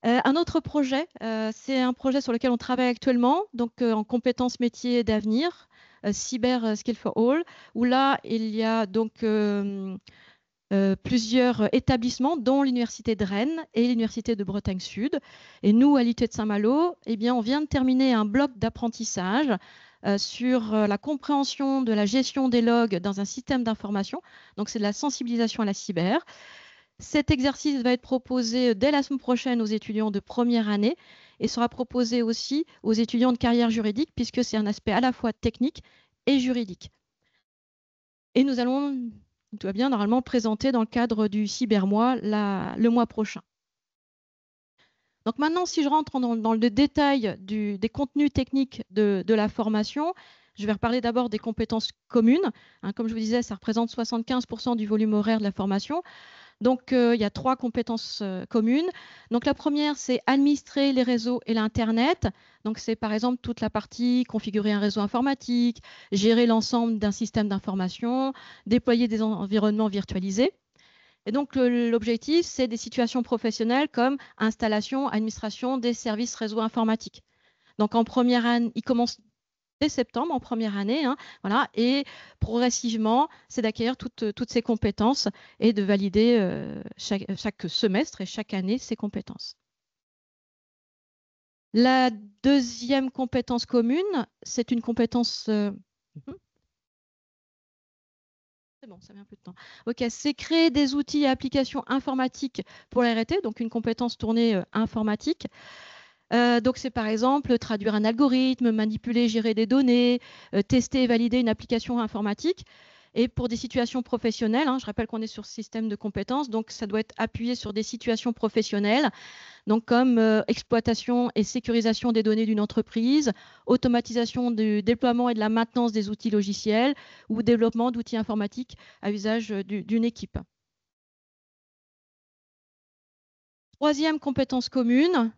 Un autre projet, c'est un projet sur lequel on travaille actuellement, donc en compétences métiers d'avenir, Cyber Skill for All, où là, il y a donc plusieurs établissements, dont l'Université de Rennes et l'Université de Bretagne Sud. Et nous, à l'IUT de Saint-Malo, eh bien, on vient de terminer un bloc d'apprentissage sur la compréhension de la gestion des logs dans un système d'information. Donc, c'est de la sensibilisation à la cyber. Cet exercice va être proposé dès la semaine prochaine aux étudiants de première année et sera proposé aussi aux étudiants de carrière juridique, puisque c'est un aspect à la fois technique et juridique. Et nous allons, tout va bien, normalement présenter dans le cadre du Cybermois le mois prochain. Donc maintenant, si je rentre dans le détail des contenus techniques de la formation, je vais reparler d'abord des compétences communes. Hein, comme je vous disais, ça représente 75% du volume horaire de la formation. Donc, il y a 3 compétences communes. Donc, la première, c'est administrer les réseaux et l'Internet. Donc, c'est par exemple toute la partie configurer un réseau informatique, gérer l'ensemble d'un système d'information, déployer des environnements virtualisés. Et donc, l'objectif, c'est des situations professionnelles comme installation, administration des services réseaux informatiques. Donc, en première année, il commence dès septembre, en première année, hein, voilà, et progressivement, c'est d'acquérir toutes ces compétences et de valider chaque semestre et chaque année ces compétences. La deuxième compétence commune, c'est une compétence... C'est bon, ça met un peu de temps. Ok, c'est créer des outils et applications informatiques pour la RT, donc une compétence tournée informatique. Donc, c'est par exemple traduire un algorithme, manipuler, gérer des données, tester et valider une application informatique. Et pour des situations professionnelles, hein, je rappelle qu'on est sur système de compétences, donc ça doit être appuyé sur des situations professionnelles, donc comme exploitation et sécurisation des données d'une entreprise, automatisation du déploiement et de la maintenance des outils logiciels ou développement d'outils informatiques à usage d'une équipe. Troisième compétence commune,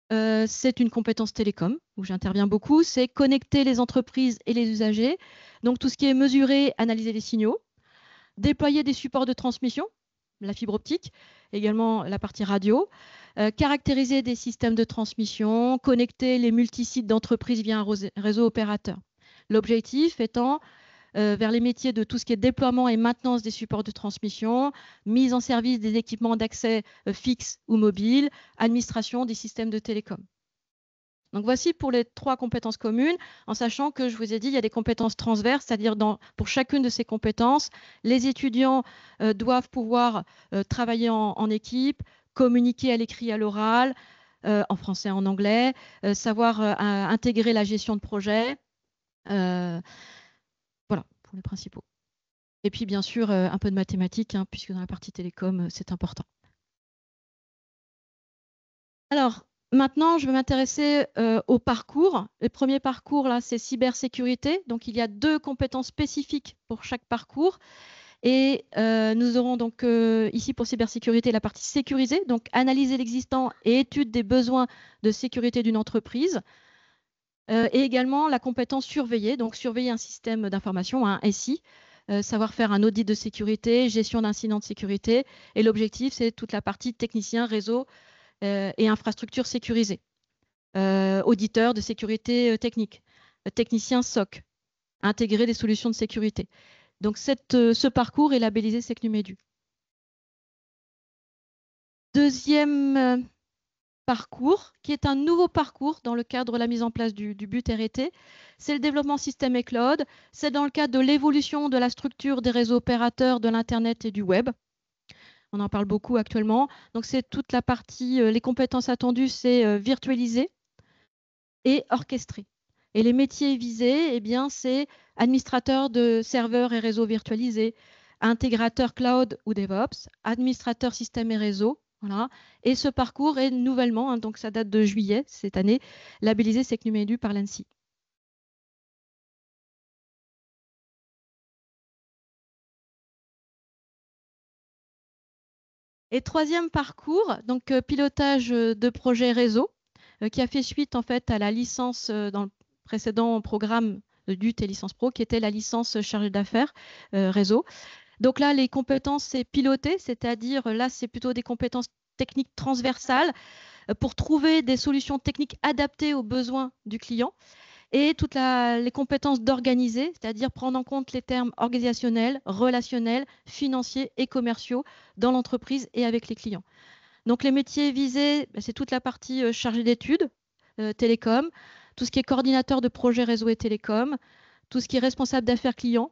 c'est une compétence télécom où j'interviens beaucoup, c'est connecter les entreprises et les usagers. Donc tout ce qui est mesurer, analyser les signaux, déployer des supports de transmission, la fibre optique, également la partie radio, caractériser des systèmes de transmission, connecter les multisites d'entreprises via un réseau opérateur. L'objectif étant vers les métiers de tout ce qui est déploiement et maintenance des supports de transmission, mise en service des équipements d'accès fixes ou mobiles, administration des systèmes de télécom. Donc voici pour les 3 compétences communes, en sachant que je vous ai dit, il y a des compétences transverses, c'est-à-dire pour chacune de ces compétences, les étudiants doivent pouvoir travailler en équipe, communiquer à l'écrit et à l'oral, en français et en anglais, savoir intégrer la gestion de projet, voilà, pour les principaux. Et puis, bien sûr, un peu de mathématiques, hein, puisque dans la partie télécom, c'est important. Alors, maintenant, je vais m'intéresser au parcours. Le premier parcours, là, c'est cybersécurité. Donc, il y a 2 compétences spécifiques pour chaque parcours. Et nous aurons donc ici pour cybersécurité la partie sécurisée, donc analyser l'existant et étude des besoins de sécurité d'une entreprise. Et également la compétence surveiller, donc surveiller un système d'information, un SI, savoir faire un audit de sécurité, gestion d'incidents de sécurité. Et l'objectif, c'est toute la partie technicien, réseau et infrastructure sécurisée. Auditeur de sécurité technique, technicien SOC, intégrer des solutions de sécurité. Donc ce parcours est labellisé SecNuMedu. Deuxième parcours, qui est un nouveau parcours dans le cadre de la mise en place du but RT. C'est le développement système et cloud. C'est dans le cadre de l'évolution de la structure des réseaux opérateurs de l'Internet et du web. On en parle beaucoup actuellement. Donc, c'est toute la partie, les compétences attendues, c'est virtualiser et orchestrer. Et les métiers visés, eh bien, c'est administrateur de serveurs et réseaux virtualisés, intégrateur cloud ou DevOps, administrateur système et réseau. Voilà. Et ce parcours est nouvellement, hein, donc ça date de juillet cette année, labellisé SecNumEdu par l'ANSSI. Et troisième parcours, donc pilotage de projet réseau, qui a fait suite en fait à la licence dans le précédent programme du T-Licence Pro, qui était la licence chargée d'affaires réseau. Donc là, les compétences, c'est piloter, c'est-à-dire là, c'est plutôt des compétences techniques transversales pour trouver des solutions techniques adaptées aux besoins du client. Et toutes les compétences d'organiser, c'est-à-dire prendre en compte les termes organisationnels, relationnels, financiers et commerciaux dans l'entreprise et avec les clients. Donc les métiers visés, c'est toute la partie chargée d'études, télécom, tout ce qui est coordinateur de projet réseau et télécom, tout ce qui est responsable d'affaires clients,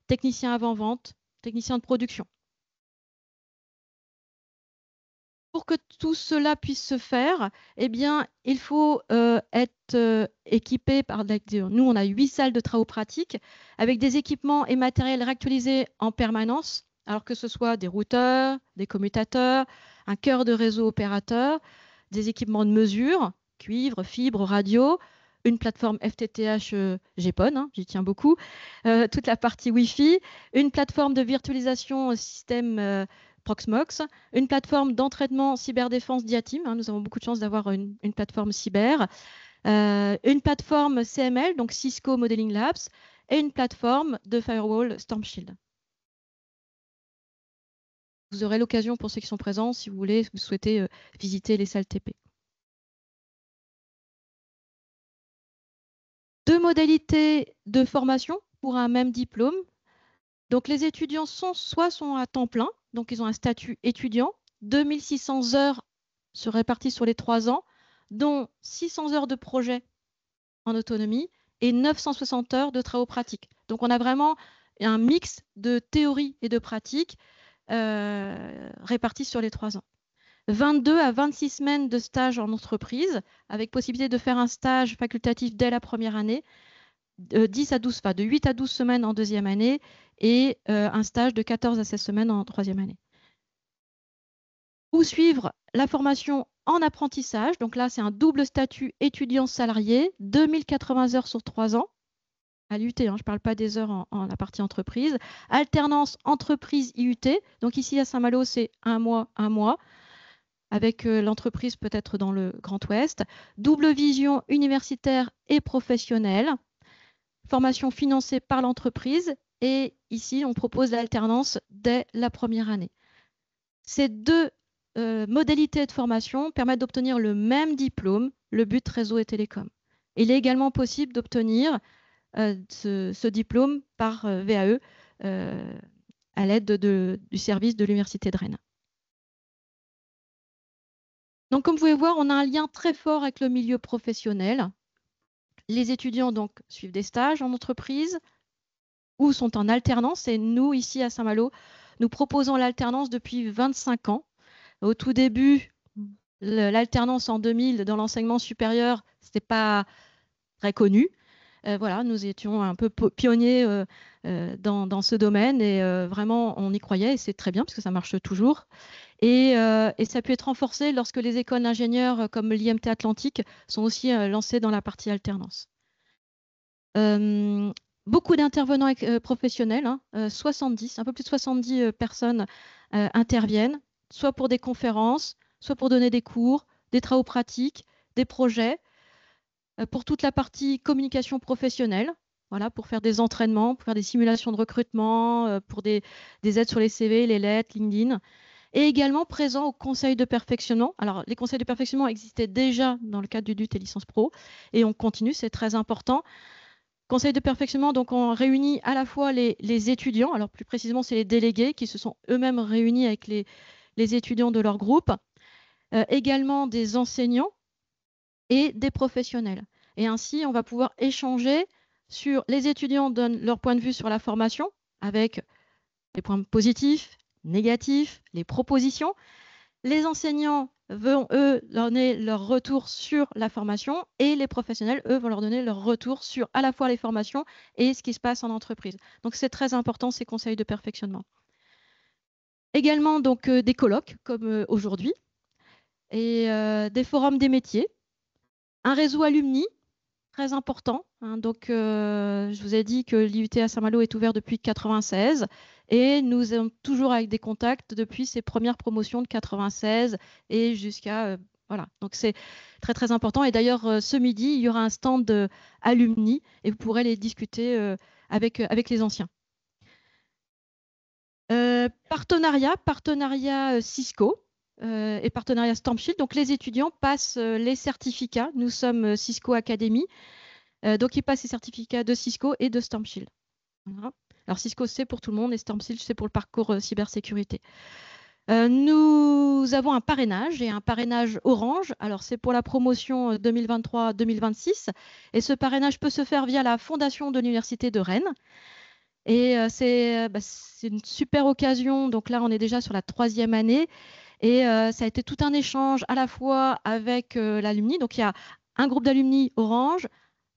technicien avant-vente, technicien de production. Pour que tout cela puisse se faire, eh bien, il faut être équipé par... Nous, on a 8 salles de travaux pratiques avec des équipements et matériels réactualisés en permanence, alors que ce soit des routeurs, des commutateurs, un cœur de réseau opérateur, des équipements de mesure, cuivre, fibre, radio, une plateforme FTTH GPON, hein, j'y tiens beaucoup, toute la partie Wi-Fi, une plateforme de virtualisation système Proxmox, une plateforme d'entraînement cyberdéfense Diatim, hein, nous avons beaucoup de chance d'avoir une plateforme cyber, une plateforme CML, donc Cisco Modeling Labs, et une plateforme de firewall Storm Shield. Vous aurez l'occasion, pour ceux qui sont présents, si vous voulez, si vous souhaitez visiter les salles TP. Deux modalités de formation pour un même diplôme. Donc, les étudiants sont à temps plein, donc ils ont un statut étudiant, 2600 heures se réparties sur les 3 ans, dont 600 heures de projet en autonomie et 960 heures de travaux pratiques. Donc, on a vraiment un mix de théorie et de pratique répartis sur les 3 ans. 22 à 26 semaines de stage en entreprise, avec possibilité de faire un stage facultatif dès la première année, de 8 à 12 semaines en deuxième année et un stage de 14 à 16 semaines en troisième année. Ou suivre la formation en apprentissage. Donc là, c'est un double statut étudiant-salarié, 2080 heures sur 3 ans, à l'IUT, hein, je ne parle pas des heures en la partie entreprise. Alternance entreprise-IUT. Donc ici, à Saint-Malo, c'est un mois, avec l'entreprise peut-être dans le Grand Ouest. Double vision universitaire et professionnelle. Formation financée par l'entreprise. Et ici, on propose l'alternance dès la première année. Ces deux modalités de formation permettent d'obtenir le même diplôme, le but réseau et télécom. Il est également possible d'obtenir ce diplôme par VAE à l'aide du service de l'Université de Rennes. Donc, comme vous pouvez voir, on a un lien très fort avec le milieu professionnel. Les étudiants donc suivent des stages en entreprise ou sont en alternance. Et nous, ici à Saint-Malo, nous proposons l'alternance depuis 25 ans. Au tout début, l'alternance en 2000 dans l'enseignement supérieur, ce n'était pas très connu. Voilà, nous étions un peu pionniers dans ce domaine et vraiment, on y croyait et c'est très bien parce que ça marche toujours. Et ça a pu être renforcé lorsque les écoles d'ingénieurs comme l'IMT Atlantique sont aussi lancées dans la partie alternance. Beaucoup d'intervenants professionnels, hein, un peu plus de 70 personnes interviennent, soit pour des conférences, soit pour donner des cours, des travaux pratiques, des projets, pour toute la partie communication professionnelle, voilà, pour faire des entraînements, pour faire des simulations de recrutement, pour des aides sur les CV, les lettres, LinkedIn, et également présent au conseil de perfectionnement. Alors, les conseils de perfectionnement existaient déjà dans le cadre du DUT et licence pro, et on continue, c'est très important. Conseil de perfectionnement, donc on réunit à la fois les étudiants, alors plus précisément, c'est les délégués qui se sont eux-mêmes réunis avec les étudiants de leur groupe, également des enseignants et des professionnels. Et ainsi, on va pouvoir échanger sur les étudiants donnent leur point de vue sur la formation avec les points positifs, négatifs, les propositions. Les enseignants vont, eux, donner leur retour sur la formation et les professionnels, eux, vont leur donner leur retour sur à la fois les formations et ce qui se passe en entreprise. Donc, c'est très important, ces conseils de perfectionnement. Également, donc, des colloques, comme aujourd'hui, et des forums des métiers, un réseau alumni, très important. Hein. Donc, je vous ai dit que l'IUT à Saint-Malo est ouvert depuis 1996 et nous sommes toujours avec des contacts depuis ses premières promotions de 1996 et jusqu'à... voilà, donc c'est très très important. Et d'ailleurs, ce midi, il y aura un stand alumni et vous pourrez les discuter avec les anciens. Partenariat Cisco. Et partenariat Stampshield. Donc, les étudiants passent les certificats. Nous sommes Cisco Academy. Donc, ils passent les certificats de Cisco et de Stampshield. Voilà. Alors, Cisco, c'est pour tout le monde et Stampshield, c'est pour le parcours cybersécurité. Nous avons un parrainage et un parrainage orange. Alors, c'est pour la promotion 2023-2026. Et ce parrainage peut se faire via la fondation de l'Université de Rennes. Et c'est une super occasion. Donc là, on est déjà sur la 3e année. Et ça a été tout un échange à la fois avec l'alumni. Donc, il y a un groupe d'alumni orange,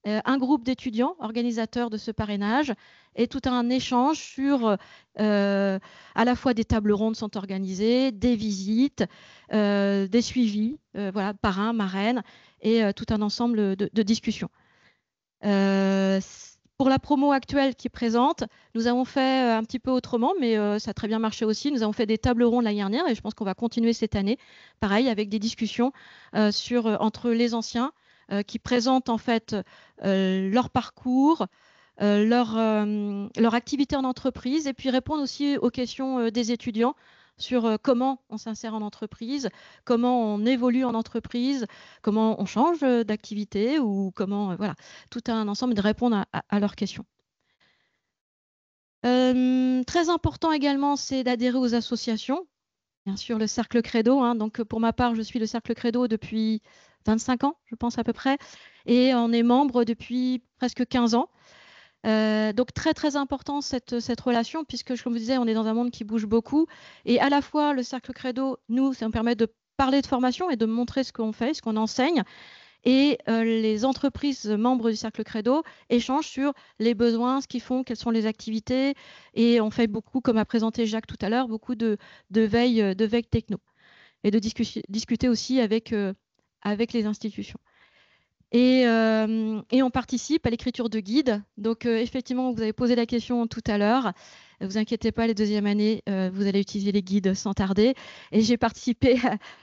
un groupe d'étudiants organisateurs de ce parrainage et tout un échange sur à la fois des tables rondes sont organisées, des visites, des suivis, voilà, parrain, marraine et tout un ensemble de discussions. Pour la promo actuelle qui est présente, nous avons fait un petit peu autrement, mais ça a très bien marché aussi. Nous avons fait des tables rondes l'année dernière et je pense qu'on va continuer cette année, pareil, avec des discussions entre les anciens qui présentent en fait leur parcours, leur activité en entreprise et puis répondre aussi aux questions des étudiants sur comment on s'insère en entreprise, comment on évolue en entreprise, comment on change d'activité ou comment, voilà, tout un ensemble de répondre à leurs questions. Très important également, c'est d'adhérer aux associations. Bien sûr, le Cercle Credo. Hein, donc, pour ma part, je suis le Cercle Credo depuis 25 ans, je pense à peu près, et on est membre depuis presque 15 ans. Donc très très important cette relation puisque comme je vous disais on est dans un monde qui bouge beaucoup et à la fois le Cercle Credo nous ça nous permet de parler de formation et de montrer ce qu'on fait, ce qu'on enseigne et les entreprises membres du Cercle Credo échangent sur les besoins, ce qu'ils font, quelles sont les activités et on fait beaucoup comme a présenté Jacques tout à l'heure beaucoup de veille techno et de discuter aussi avec les institutions. Et on participe à l'écriture de guides. Donc, effectivement, vous avez posé la question tout à l'heure. Ne vous inquiétez pas, les 2e années, vous allez utiliser les guides sans tarder. Et j'ai participé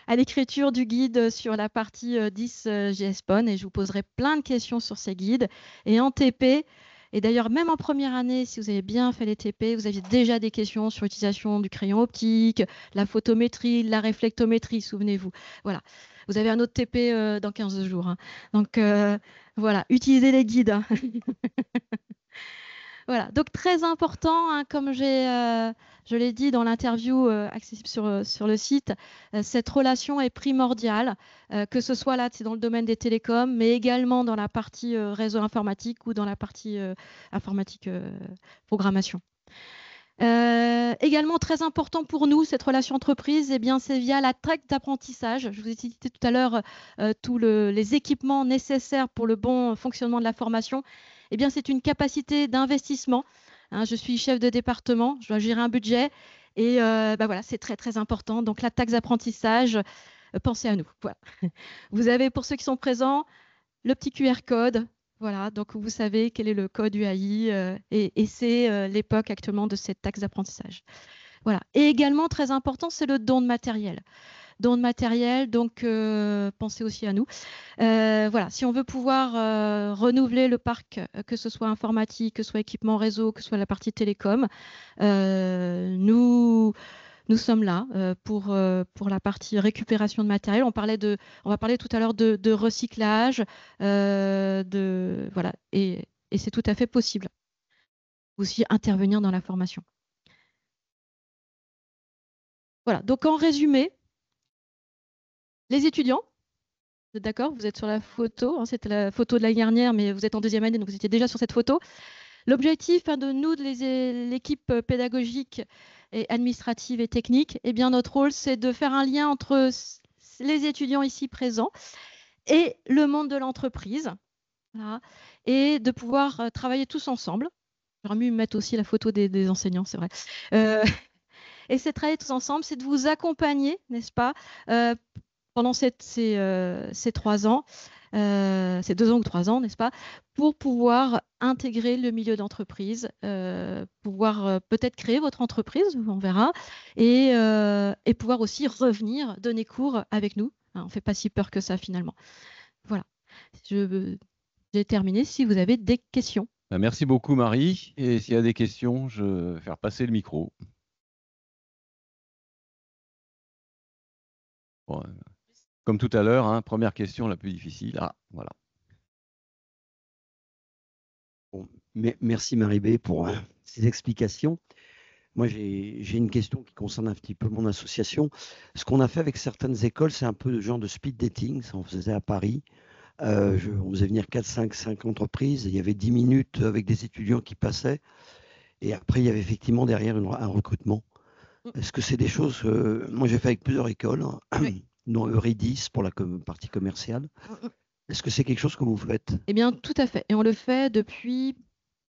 à l'écriture du guide sur la partie 10 GSPON et je vous poserai plein de questions sur ces guides. Et en TP, et d'ailleurs, même en première année, si vous avez bien fait les TP, vous aviez déjà des questions sur l'utilisation du crayon optique, la photométrie, la réflectométrie, souvenez-vous. Voilà. Vous avez un autre TP dans 15 jours. Hein. Donc, voilà, utilisez les guides. Hein. Voilà, donc très important, hein, comme je l'ai dit dans l'interview accessible sur le site, cette relation est primordiale, que ce soit là, c'est dans le domaine des télécoms, mais également dans la partie réseau informatique ou dans la partie informatique programmation. Également très important pour nous, cette relation entreprise, eh bien, c'est via la traque d'apprentissage. Je vous ai cité tout à l'heure tous les équipements nécessaires pour le bon fonctionnement de la formation. Eh bien, c'est une capacité d'investissement. Hein, je suis chef de département, je dois gérer un budget et voilà, c'est très très important. Donc la taxe d'apprentissage, pensez à nous. Voilà. Vous avez, pour ceux qui sont présents, le petit QR code. Voilà, donc vous savez quel est le code UAI et c'est l'époque actuellement de cette taxe d'apprentissage. Voilà. Et également, très important, c'est le don de matériel. Don de matériel, donc pensez aussi à nous. Voilà, si on veut pouvoir renouveler le parc, que ce soit informatique, que ce soit équipement réseau, que ce soit la partie télécom, nous sommes là pour la partie récupération de matériel. On va parler tout à l'heure de recyclage, voilà, et c'est tout à fait possible. Aussi intervenir dans la formation. Voilà, donc en résumé, Les étudiants, vous êtes d'accord? Vous êtes sur la photo, hein, c'était la photo de l'année dernière, mais vous êtes en deuxième année, donc vous étiez déjà sur cette photo. L'objectif de nous, de l'équipe pédagogique et administrative et technique, eh bien, notre rôle, c'est de faire un lien entre les étudiants ici présents et le monde de l'entreprise, voilà, et de pouvoir travailler tous ensemble. J'aurais mieux mettre aussi la photo des enseignants, c'est vrai. Et c'est travailler tous ensemble, c'est de vous accompagner, n'est-ce pas, pendant ces 3 ans, ces 2 ans ou 3 ans, n'est-ce pas, pour pouvoir intégrer le milieu d'entreprise, pouvoir peut-être créer votre entreprise, on verra, et pouvoir aussi revenir donner cours avec nous. On ne fait pas si peur que ça finalement. Voilà, j'ai terminé. Si vous avez des questions. Merci beaucoup Marie. Et s'il y a des questions, je vais faire passer le micro. Bon, comme tout à l'heure, hein, première question la plus difficile. Ah, voilà. Bon, merci Marie-B pour ces explications. Moi, j'ai une question qui concerne un petit peu mon association. Ce qu'on a fait avec certaines écoles, c'est un peu le genre de speed dating. Ça, on faisait à Paris. On faisait venir 5 entreprises. Il y avait 10 minutes avec des étudiants qui passaient. Et après, il y avait effectivement derrière un recrutement. Est-ce que c'est des choses... moi, j'ai fait avec plusieurs écoles, Oui. dont Eurydice pour la partie commerciale. Est-ce que c'est quelque chose que vous faites? Eh bien, tout à fait. Et on le fait depuis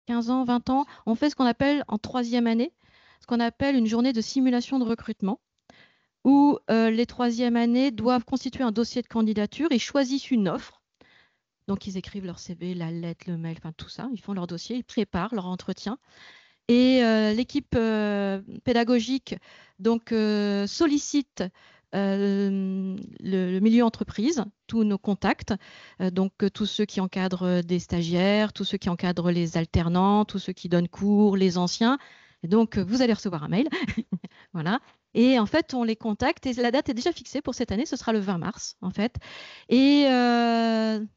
15 ans, 20 ans. On fait ce qu'on appelle en 3e année, ce qu'on appelle une journée de simulation de recrutement, où les 3e années doivent constituer un dossier de candidature et choisissent une offre. Donc, ils écrivent leur CV, la lettre, le mail, enfin tout ça. Ils font leur dossier, ils préparent leur entretien. Et l'équipe pédagogique donc, sollicite le milieu entreprise, tous nos contacts, donc tous ceux qui encadrent des stagiaires, tous ceux qui encadrent les alternants, tous ceux qui donnent cours, les anciens. Et donc, vous allez recevoir un mail. Voilà. Et en fait, on les contacte et la date est déjà fixée pour cette année. Ce sera le 20 mars, en fait. Et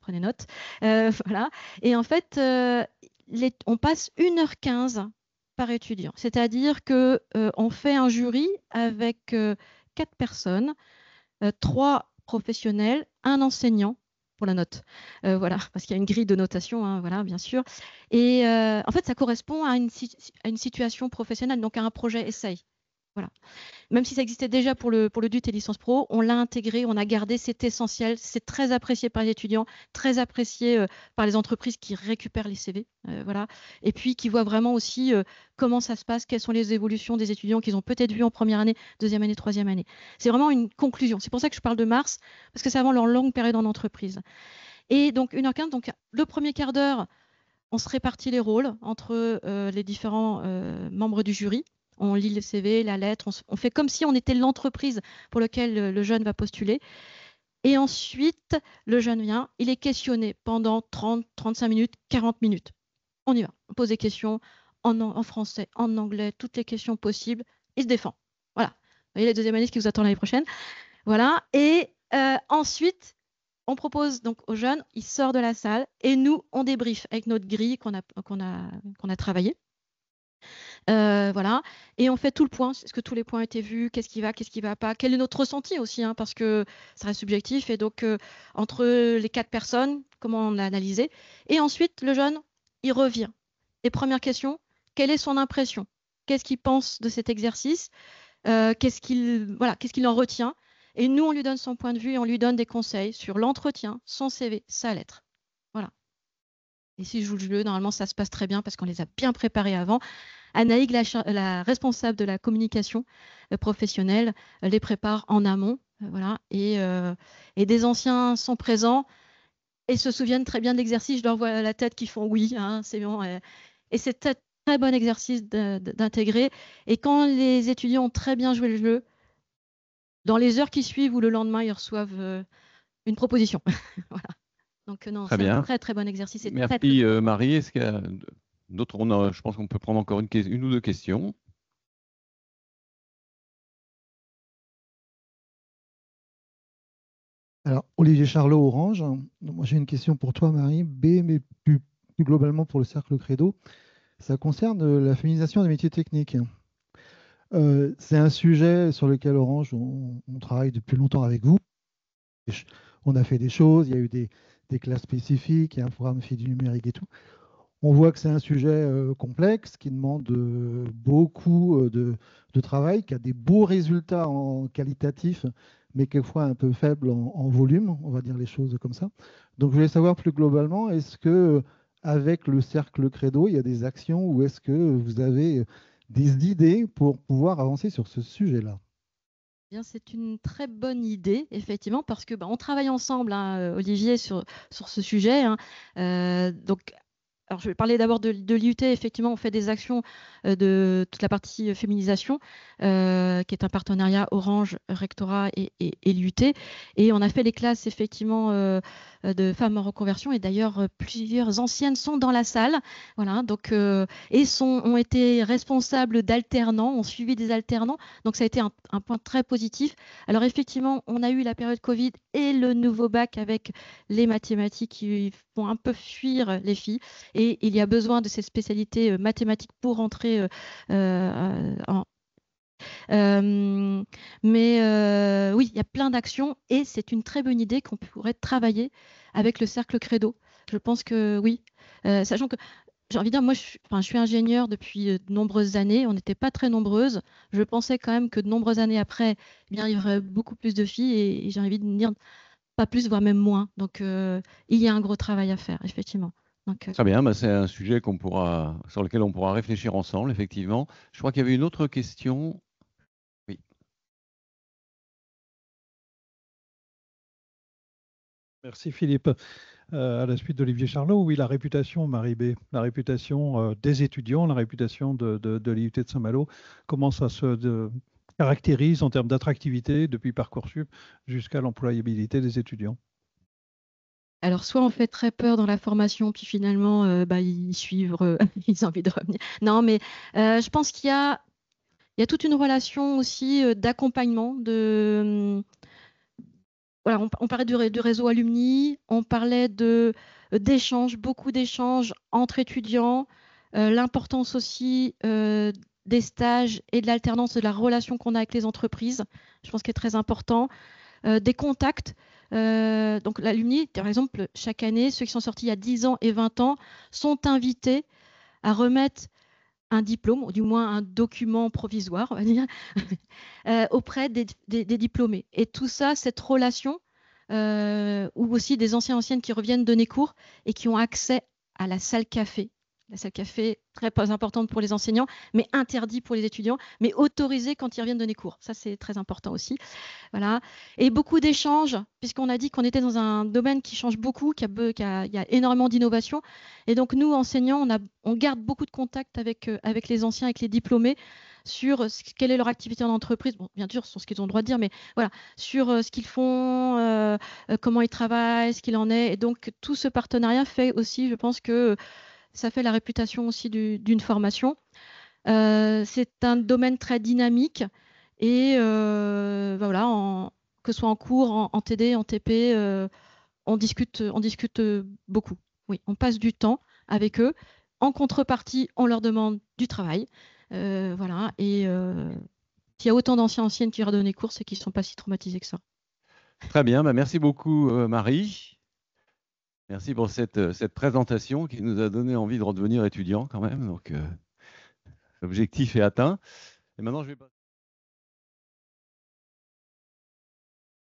prenez note. Voilà. Et en fait, on passe 1h15 par étudiant. C'est-à-dire qu'on fait un jury avec 4 personnes, 3 professionnels, un enseignant pour la note. Voilà, parce qu'il y a une grille de notation, hein, voilà, bien sûr. Et en fait, ça correspond à une situation professionnelle, donc à un projet essai. Voilà. Même si ça existait déjà pour le DUT et licence pro, on l'a intégré, on a gardé, c'est essentiel, c'est très apprécié par les étudiants, très apprécié par les entreprises qui récupèrent les CV, voilà, et puis qui voient vraiment aussi comment ça se passe, quelles sont les évolutions des étudiants qu'ils ont peut-être vues en première année, deuxième année, troisième année. C'est vraiment une conclusion. C'est pour ça que je parle de mars, parce que c'est avant leur longue période en entreprise. Et donc 1h15, donc le premier quart d'heure, on se répartit les rôles entre les différents membres du jury. On lit le CV, la lettre, on fait comme si on était l'entreprise pour laquelle le jeune va postuler. Et ensuite, le jeune vient, il est questionné pendant 30, 35 minutes, 40 minutes. On y va, on pose des questions en français, en anglais, toutes les questions possibles. Il se défend. Voilà. Vous voyez la deuxième année, ce qui vous attend l'année prochaine. Voilà. Et ensuite, on propose donc aux jeunes, ils sortent de la salle et nous, on débriefe avec notre grille qu'on a travaillé. Voilà, et on fait tout le point. Est-ce que tous les points étaient vus? Qu'est-ce qui va pas? Quel est notre ressenti aussi, hein, parce que ça reste subjectif. Et donc, entre les 4 personnes, comment on l'a analysé? Et ensuite, le jeune, il revient. Et première question, quelle est son impression? Qu'est-ce qu'il pense de cet exercice? Qu'est-ce qu'il en retient? Et nous, on lui donne son point de vue et on lui donne des conseils sur l'entretien, son CV, sa lettre. Voilà. Et si je joue le jeu, normalement, ça se passe très bien parce qu'on les a bien préparés avant. Anaïg, la responsable de la communication professionnelle, les prépare en amont. Voilà. Et des anciens sont présents et se souviennent très bien de l'exercice. Je leur vois la tête qui font oui, hein, c'est bon. Et c'est un très bon exercice d'intégrer. Et quand les étudiants ont très bien joué le jeu, dans les heures qui suivent ou le lendemain, ils reçoivent une proposition. Voilà. Donc non, c'est un très très bon exercice. Merci très Marie. Est-ce qu'il y a d'autres? Je pense qu'on peut prendre encore une ou deux questions. Alors, Olivier Charlot, Orange. Moi, j'ai une question pour toi, Marie. Mais plus globalement pour le Cercle Credo. Ça concerne la féminisation des métiers techniques. C'est un sujet sur lequel Orange, on travaille depuis longtemps avec vous. on a fait des choses, il y a eu des classes spécifiques, il y a un programme fait du numérique et tout. On voit que c'est un sujet complexe qui demande beaucoup de travail, qui a des beaux résultats en qualitatif, mais quelquefois un peu faibles en volume, on va dire les choses comme ça. Donc je voulais savoir plus globalement, est-ce que avec le cercle Credo, il y a des actions ou est-ce que vous avez des idées pour pouvoir avancer sur ce sujet-là? Bien, c'est une très bonne idée, effectivement, parce que on travaille ensemble, hein, Olivier, sur ce sujet. Hein. Donc, alors, je vais parler d'abord de l'IUT. Effectivement, on fait des actions de toute la partie féminisation, qui est un partenariat Orange, Rectorat et l'IUT. Et on a fait les classes, effectivement, de femmes en reconversion. Et d'ailleurs, plusieurs anciennes sont dans la salle. Voilà, donc, et ont été responsables d'alternants, ont suivi des alternants. Donc, ça a été un point très positif. Alors, effectivement, on a eu la période Covid et le nouveau bac avec les mathématiques qui font un peu fuir les filles. Et il y a besoin de ces spécialités mathématiques pour entrer mais oui, il y a plein d'actions et c'est une très bonne idée qu'on pourrait travailler avec le cercle Credo. Je pense que oui, sachant que j'ai envie de dire, moi, je suis ingénieure depuis de nombreuses années. On n'était pas très nombreuses. Je pensais quand même que de nombreuses années après, eh bien, il y aurait beaucoup plus de filles et j'ai envie de dire pas plus, voire même moins. Donc, il y a un gros travail à faire, effectivement. Donc, Très bien, c'est un sujet sur lequel on pourra réfléchir ensemble, effectivement. Je crois qu'il y avait une autre question. Oui. Merci Philippe. À la suite d'Olivier Charlot, oui, la réputation, Marie-B, la réputation des étudiants, la réputation de l'IUT de Saint-Malo, comment ça se caractérise en termes d'attractivité depuis Parcoursup jusqu'à l'employabilité des étudiants? Alors, soit on fait très peur dans la formation, puis finalement, ils suivent, ils ont envie de revenir. Non, mais je pense qu'il y a toute une relation aussi d'accompagnement. Voilà, on parlait du réseau alumni, on parlait d'échanges, beaucoup d'échanges entre étudiants, l'importance aussi des stages et de l'alternance, de la relation qu'on a avec les entreprises, je pense qu'il est très important. Des contacts. Donc l'alumni, par exemple, chaque année, ceux qui sont sortis il y a 10 ans et 20 ans sont invités à remettre un diplôme, ou du moins un document provisoire, on va dire, auprès des diplômés. Et tout ça, cette relation, ou aussi des anciennes qui reviennent donner cours et qui ont accès à la salle café. La salle café, très pas importante pour les enseignants, mais interdit pour les étudiants, mais autorisée quand ils reviennent donner cours. Ça, c'est très important aussi. Voilà. Et beaucoup d'échanges, puisqu'on a dit qu'on était dans un domaine qui change beaucoup, il y a énormément d'innovation. Et donc, nous, enseignants, on garde beaucoup de contacts avec les anciens, avec les diplômés, sur quelle est leur activité en entreprise. Bon, bien sûr, sur ce qu'ils ont le droit de dire, mais voilà, sur ce qu'ils font, comment ils travaillent, ce qu'il en est. Et donc, tout ce partenariat fait aussi, je pense que ça fait la réputation aussi d'une formation. C'est un domaine très dynamique et voilà, que ce soit en cours, en TD, en TP, on discute beaucoup. Oui, on passe du temps avec eux. En contrepartie, on leur demande du travail. Voilà, et s'il y a autant anciennes qui leur donnent cours, c'est qu'ils ne sont pas si traumatisés que ça. Très bien, merci beaucoup Marie. Merci pour cette présentation qui nous a donné envie de redevenir étudiant quand même. Donc, l'objectif est atteint. Et maintenant, je vais